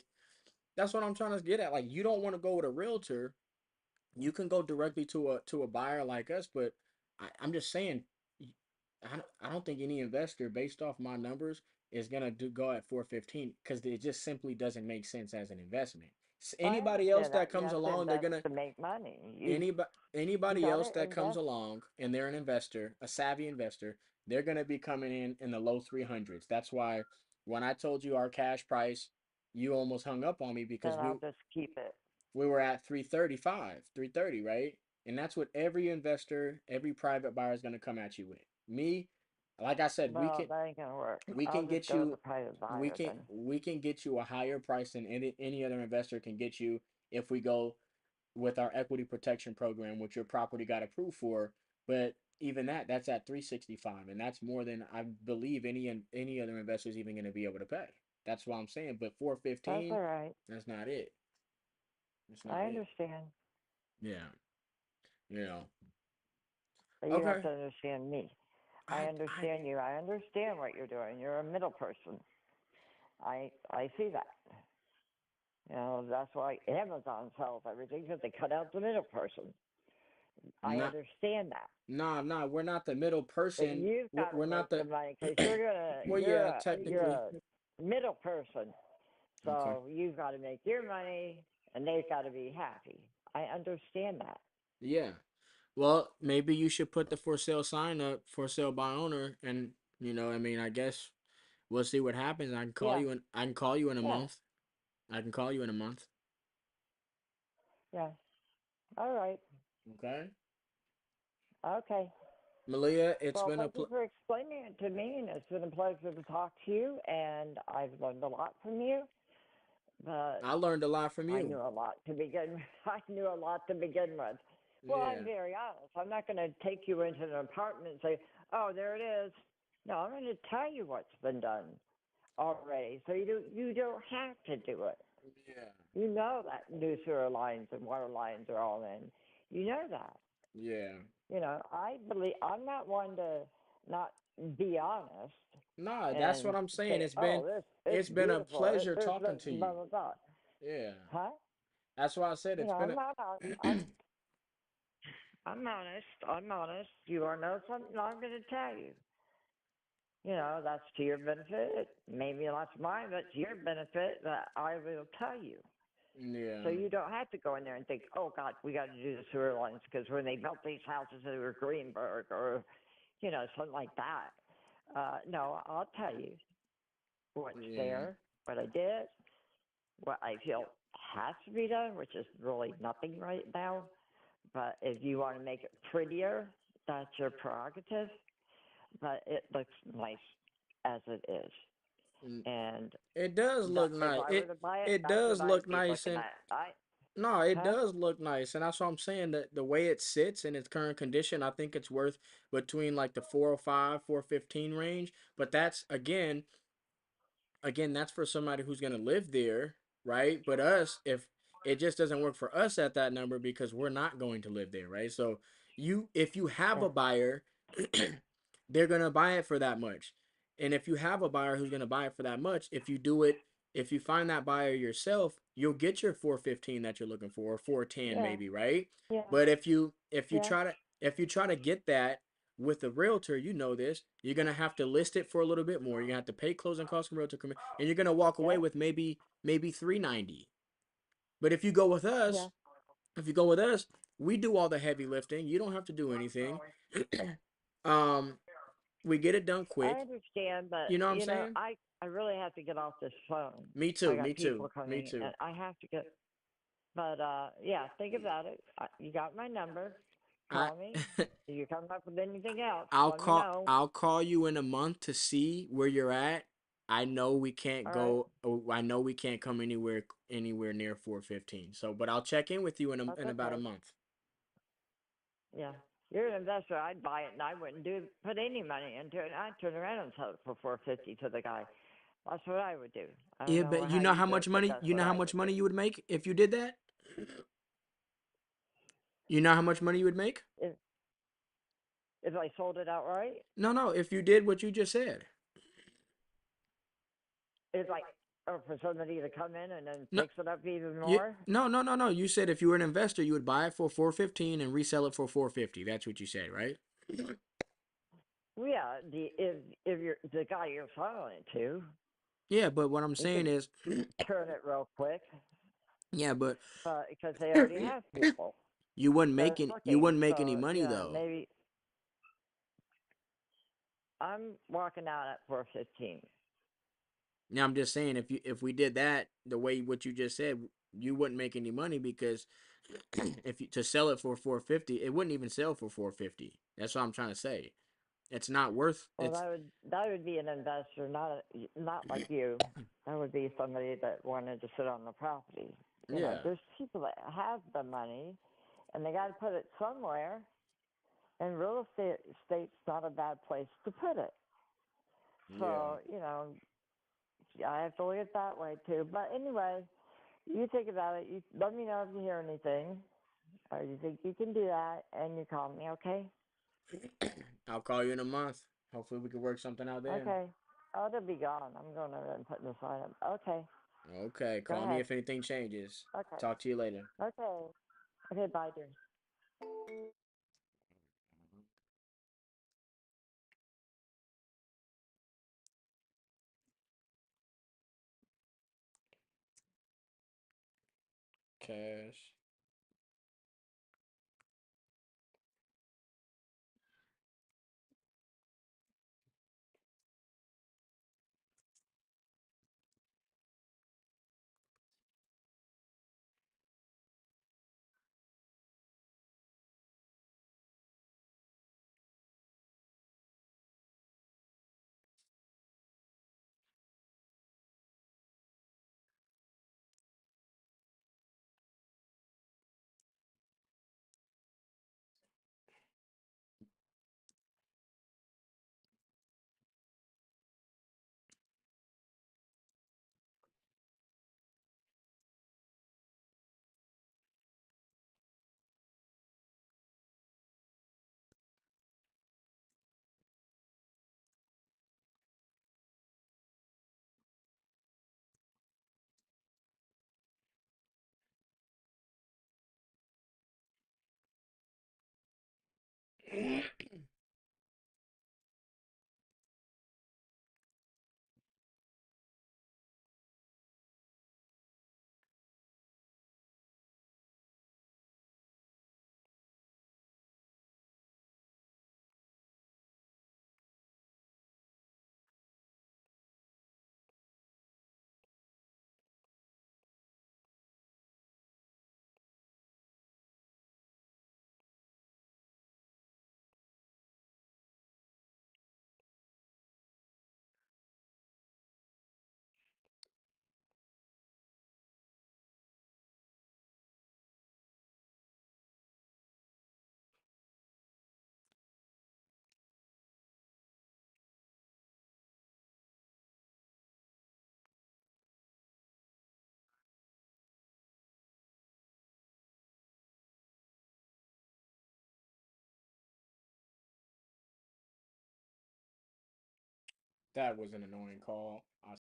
Speaker 1: that's what I'm trying to get at. Like you don't want to go with a realtor. You can go directly to a buyer like us, but I'm just saying, I don't think any investor, based off my numbers, is gonna go at 415 because it just simply doesn't make sense as an investment.
Speaker 2: I
Speaker 1: Anybody else
Speaker 2: understand that
Speaker 1: that
Speaker 2: you
Speaker 1: comes
Speaker 2: have to
Speaker 1: along, they're
Speaker 2: invest
Speaker 1: gonna
Speaker 2: to make money. You
Speaker 1: anybody
Speaker 2: got to
Speaker 1: else that comes
Speaker 2: invest.
Speaker 1: along and they're an investor, a savvy investor, they're gonna be coming in the low 300s. That's why when I told you our cash price, you almost hung up on me because
Speaker 2: Then I'll just keep it.
Speaker 1: we were at 335, 330, right? And that's what every investor, every private buyer is going to come at you with. Me, like I said,
Speaker 2: Well, that ain't gonna work.
Speaker 1: we
Speaker 2: I'll
Speaker 1: can
Speaker 2: just
Speaker 1: get
Speaker 2: go with a
Speaker 1: you
Speaker 2: private
Speaker 1: we
Speaker 2: buyer
Speaker 1: can
Speaker 2: then.
Speaker 1: we can get you a higher price than any other investor can get you if we go with our equity protection program, which your property got approved for. But even that's at 365, and that's more than I believe any other investor is even going to be able to pay. That's what I'm saying. But
Speaker 2: That's
Speaker 1: 415,
Speaker 2: all right.
Speaker 1: that's not it. That's not
Speaker 2: I
Speaker 1: it.
Speaker 2: understand,
Speaker 1: Yeah. You know.
Speaker 2: but you have
Speaker 1: Okay.
Speaker 2: to understand me. I
Speaker 1: I
Speaker 2: understand you. I understand what you're doing. You're a middle person. I see that. You know, that's why Amazon sells everything because they cut out the middle person. I
Speaker 1: not
Speaker 2: understand that.
Speaker 1: nah, we're not the middle
Speaker 2: But
Speaker 1: person.
Speaker 2: you've got to
Speaker 1: We're
Speaker 2: make
Speaker 1: not the
Speaker 2: the money because
Speaker 1: well, yeah, technically.
Speaker 2: you're a middle person.
Speaker 1: Okay.
Speaker 2: So you've got to make your money, and they've got to be happy. I understand that.
Speaker 1: Yeah. Well, maybe you should put the for sale sign up, for sale by owner, and I mean, I guess we'll see what happens.
Speaker 2: Yeah,
Speaker 1: I can call you in a
Speaker 2: yeah,
Speaker 1: month. I can call you in a month.
Speaker 2: yeah. All right.
Speaker 1: Okay.
Speaker 2: Okay.
Speaker 1: Malia, it's
Speaker 2: Well,
Speaker 1: been a
Speaker 2: thank you for explaining it to me, and it's been a pleasure to talk to you, and I've learned a lot from you. But
Speaker 1: I learned a lot from
Speaker 2: I
Speaker 1: you.
Speaker 2: knew a lot to begin. I knew a lot to begin with. Well, I'm
Speaker 1: Yeah.
Speaker 2: very honest. I'm not going to take you into an apartment and say, "Oh, there it is." No, I'm going to tell you what's been done already, so you don't have to do it.
Speaker 1: Yeah.
Speaker 2: You know that new sewer lines and water lines are all in. You know that.
Speaker 1: Yeah.
Speaker 2: I believe I'm not one to not be honest
Speaker 1: Nah, that's what
Speaker 2: and
Speaker 1: I'm saying.
Speaker 2: say, "Oh, this it's
Speaker 1: It's been a
Speaker 2: beautiful.
Speaker 1: pleasure
Speaker 2: There's
Speaker 1: talking
Speaker 2: no
Speaker 1: to you.
Speaker 2: blah blah blah."
Speaker 1: Yeah.
Speaker 2: Huh?
Speaker 1: That's why I said it's been
Speaker 2: I'm
Speaker 1: a
Speaker 2: not. I'm honest. I'm honest. You want to know something? I'm going to tell you. That's to your benefit. Maybe that's mine, but to your benefit that I will tell you.
Speaker 1: Yeah.
Speaker 2: So you don't have to go in there and think, oh God, we got to do the sewer lines because when they built these houses, they were Greenberg or something like that. No, I'll tell you what's
Speaker 1: Yeah.
Speaker 2: there, what I did, what I feel has to be done, which is really nothing right now. But if you want to make it prettier, that's your prerogative. But it looks nice as it is.
Speaker 1: Mm.
Speaker 2: And
Speaker 1: It does look
Speaker 2: if
Speaker 1: nice.
Speaker 2: I were
Speaker 1: It
Speaker 2: to buy it,
Speaker 1: it
Speaker 2: that's
Speaker 1: does
Speaker 2: what I'd
Speaker 1: look
Speaker 2: be
Speaker 1: nice
Speaker 2: looking
Speaker 1: and
Speaker 2: at. I
Speaker 1: no, it
Speaker 2: huh?
Speaker 1: does look nice, and that's what I'm saying. That the way it sits in its current condition, I think it's worth between like the 405, 415 range. But that's again, that's for somebody who's going to live there, right? But us, if it just doesn't work for us at that number because we're not going to live there, right? So if you have
Speaker 2: Yeah,
Speaker 1: a buyer, they're going to buy it for that much. And if you have a buyer who's going to buy it for that much, if you find that buyer yourself, you'll get your 415 that you're looking for, or 410
Speaker 2: yeah,
Speaker 1: maybe, right?
Speaker 2: yeah,
Speaker 1: But if you
Speaker 2: yeah,
Speaker 1: try to get that with a realtor, you know this, you're gonna have to list it for a little bit more. You're gonna have to pay closing costs and realtor commission, and you're gonna walk away
Speaker 2: yeah,
Speaker 1: with maybe 390. But if you go with
Speaker 2: yeah.
Speaker 1: us, if you go with us, we do all the heavy lifting. You don't have to do anything. um, we get it done
Speaker 2: I
Speaker 1: quick.
Speaker 2: understand, but
Speaker 1: You know what I'm saying?
Speaker 2: I really have to get off this phone.
Speaker 1: Me
Speaker 2: I
Speaker 1: too.
Speaker 2: got
Speaker 1: Me too.
Speaker 2: people
Speaker 1: Me
Speaker 2: coming,
Speaker 1: too.
Speaker 2: and I have to get. But yeah, think about it. You got my number.
Speaker 1: I
Speaker 2: Call me. If you come up with anything else,
Speaker 1: I'll
Speaker 2: let me
Speaker 1: call
Speaker 2: know.
Speaker 1: I'll call you in a month to see where you're at. I know we can't
Speaker 2: All right.
Speaker 1: go I know we can't come anywhere near 415. So, but I'll check in with you
Speaker 2: That's
Speaker 1: in about a
Speaker 2: okay.
Speaker 1: month.
Speaker 2: Yeah. You're an investor. I'd buy it, and I wouldn't put any money into it. I'd turn around and sell it for 450 to the guy. That's what I would do. I don't
Speaker 1: Yeah,
Speaker 2: know
Speaker 1: but
Speaker 2: how you do it, but that's
Speaker 1: you
Speaker 2: what
Speaker 1: know how
Speaker 2: I
Speaker 1: much
Speaker 2: would do.
Speaker 1: money you would make if you did that? You know how much money you would make?
Speaker 2: If if I sold it outright,
Speaker 1: No, no, if you did what you just said.
Speaker 2: it's like, or for somebody to come in and then
Speaker 1: No,
Speaker 2: fix it up even more.
Speaker 1: no. You said if you were an investor, you would buy it for 415 and resell it for 450. That's what you said, right?
Speaker 2: Well, yeah, if you're the guy you're selling it to,
Speaker 1: Yeah, but what I'm
Speaker 2: he
Speaker 1: saying
Speaker 2: could
Speaker 1: is,
Speaker 2: turn it real quick,
Speaker 1: yeah, but
Speaker 2: but because they already have people that are
Speaker 1: you
Speaker 2: looking,
Speaker 1: wouldn't make any
Speaker 2: so
Speaker 1: money though.
Speaker 2: maybe I'm walking out at 415.
Speaker 1: Now I'm just saying if we did that the way what you just said, you wouldn't make any money because if you to sell it for 450, it wouldn't even sell for 450. That's what I'm trying to say. It's not worth
Speaker 2: Well, that would be an investor, not like you. That would be somebody that wanted to sit on the property.
Speaker 1: yeah.
Speaker 2: There's people that have the money, and they got to put it somewhere. And real estate's not a bad place to put it.
Speaker 1: Yeah.
Speaker 2: So I have to look at it that way too. But anyway, you think about it. You let me know if you hear anything, or you think you can do that, and you call me. Okay?
Speaker 1: I'll call you in a month. Hopefully we can work something out then.
Speaker 2: Okay. Oh, they'll be gone. I'm going over and putting the sign up. Okay.
Speaker 1: Okay,
Speaker 2: Go
Speaker 1: call me
Speaker 2: ahead.
Speaker 1: if anything changes.
Speaker 2: Okay.
Speaker 1: Talk to you later.
Speaker 2: Okay. Okay. Bye, dear.
Speaker 1: Cash. That was an annoying call. I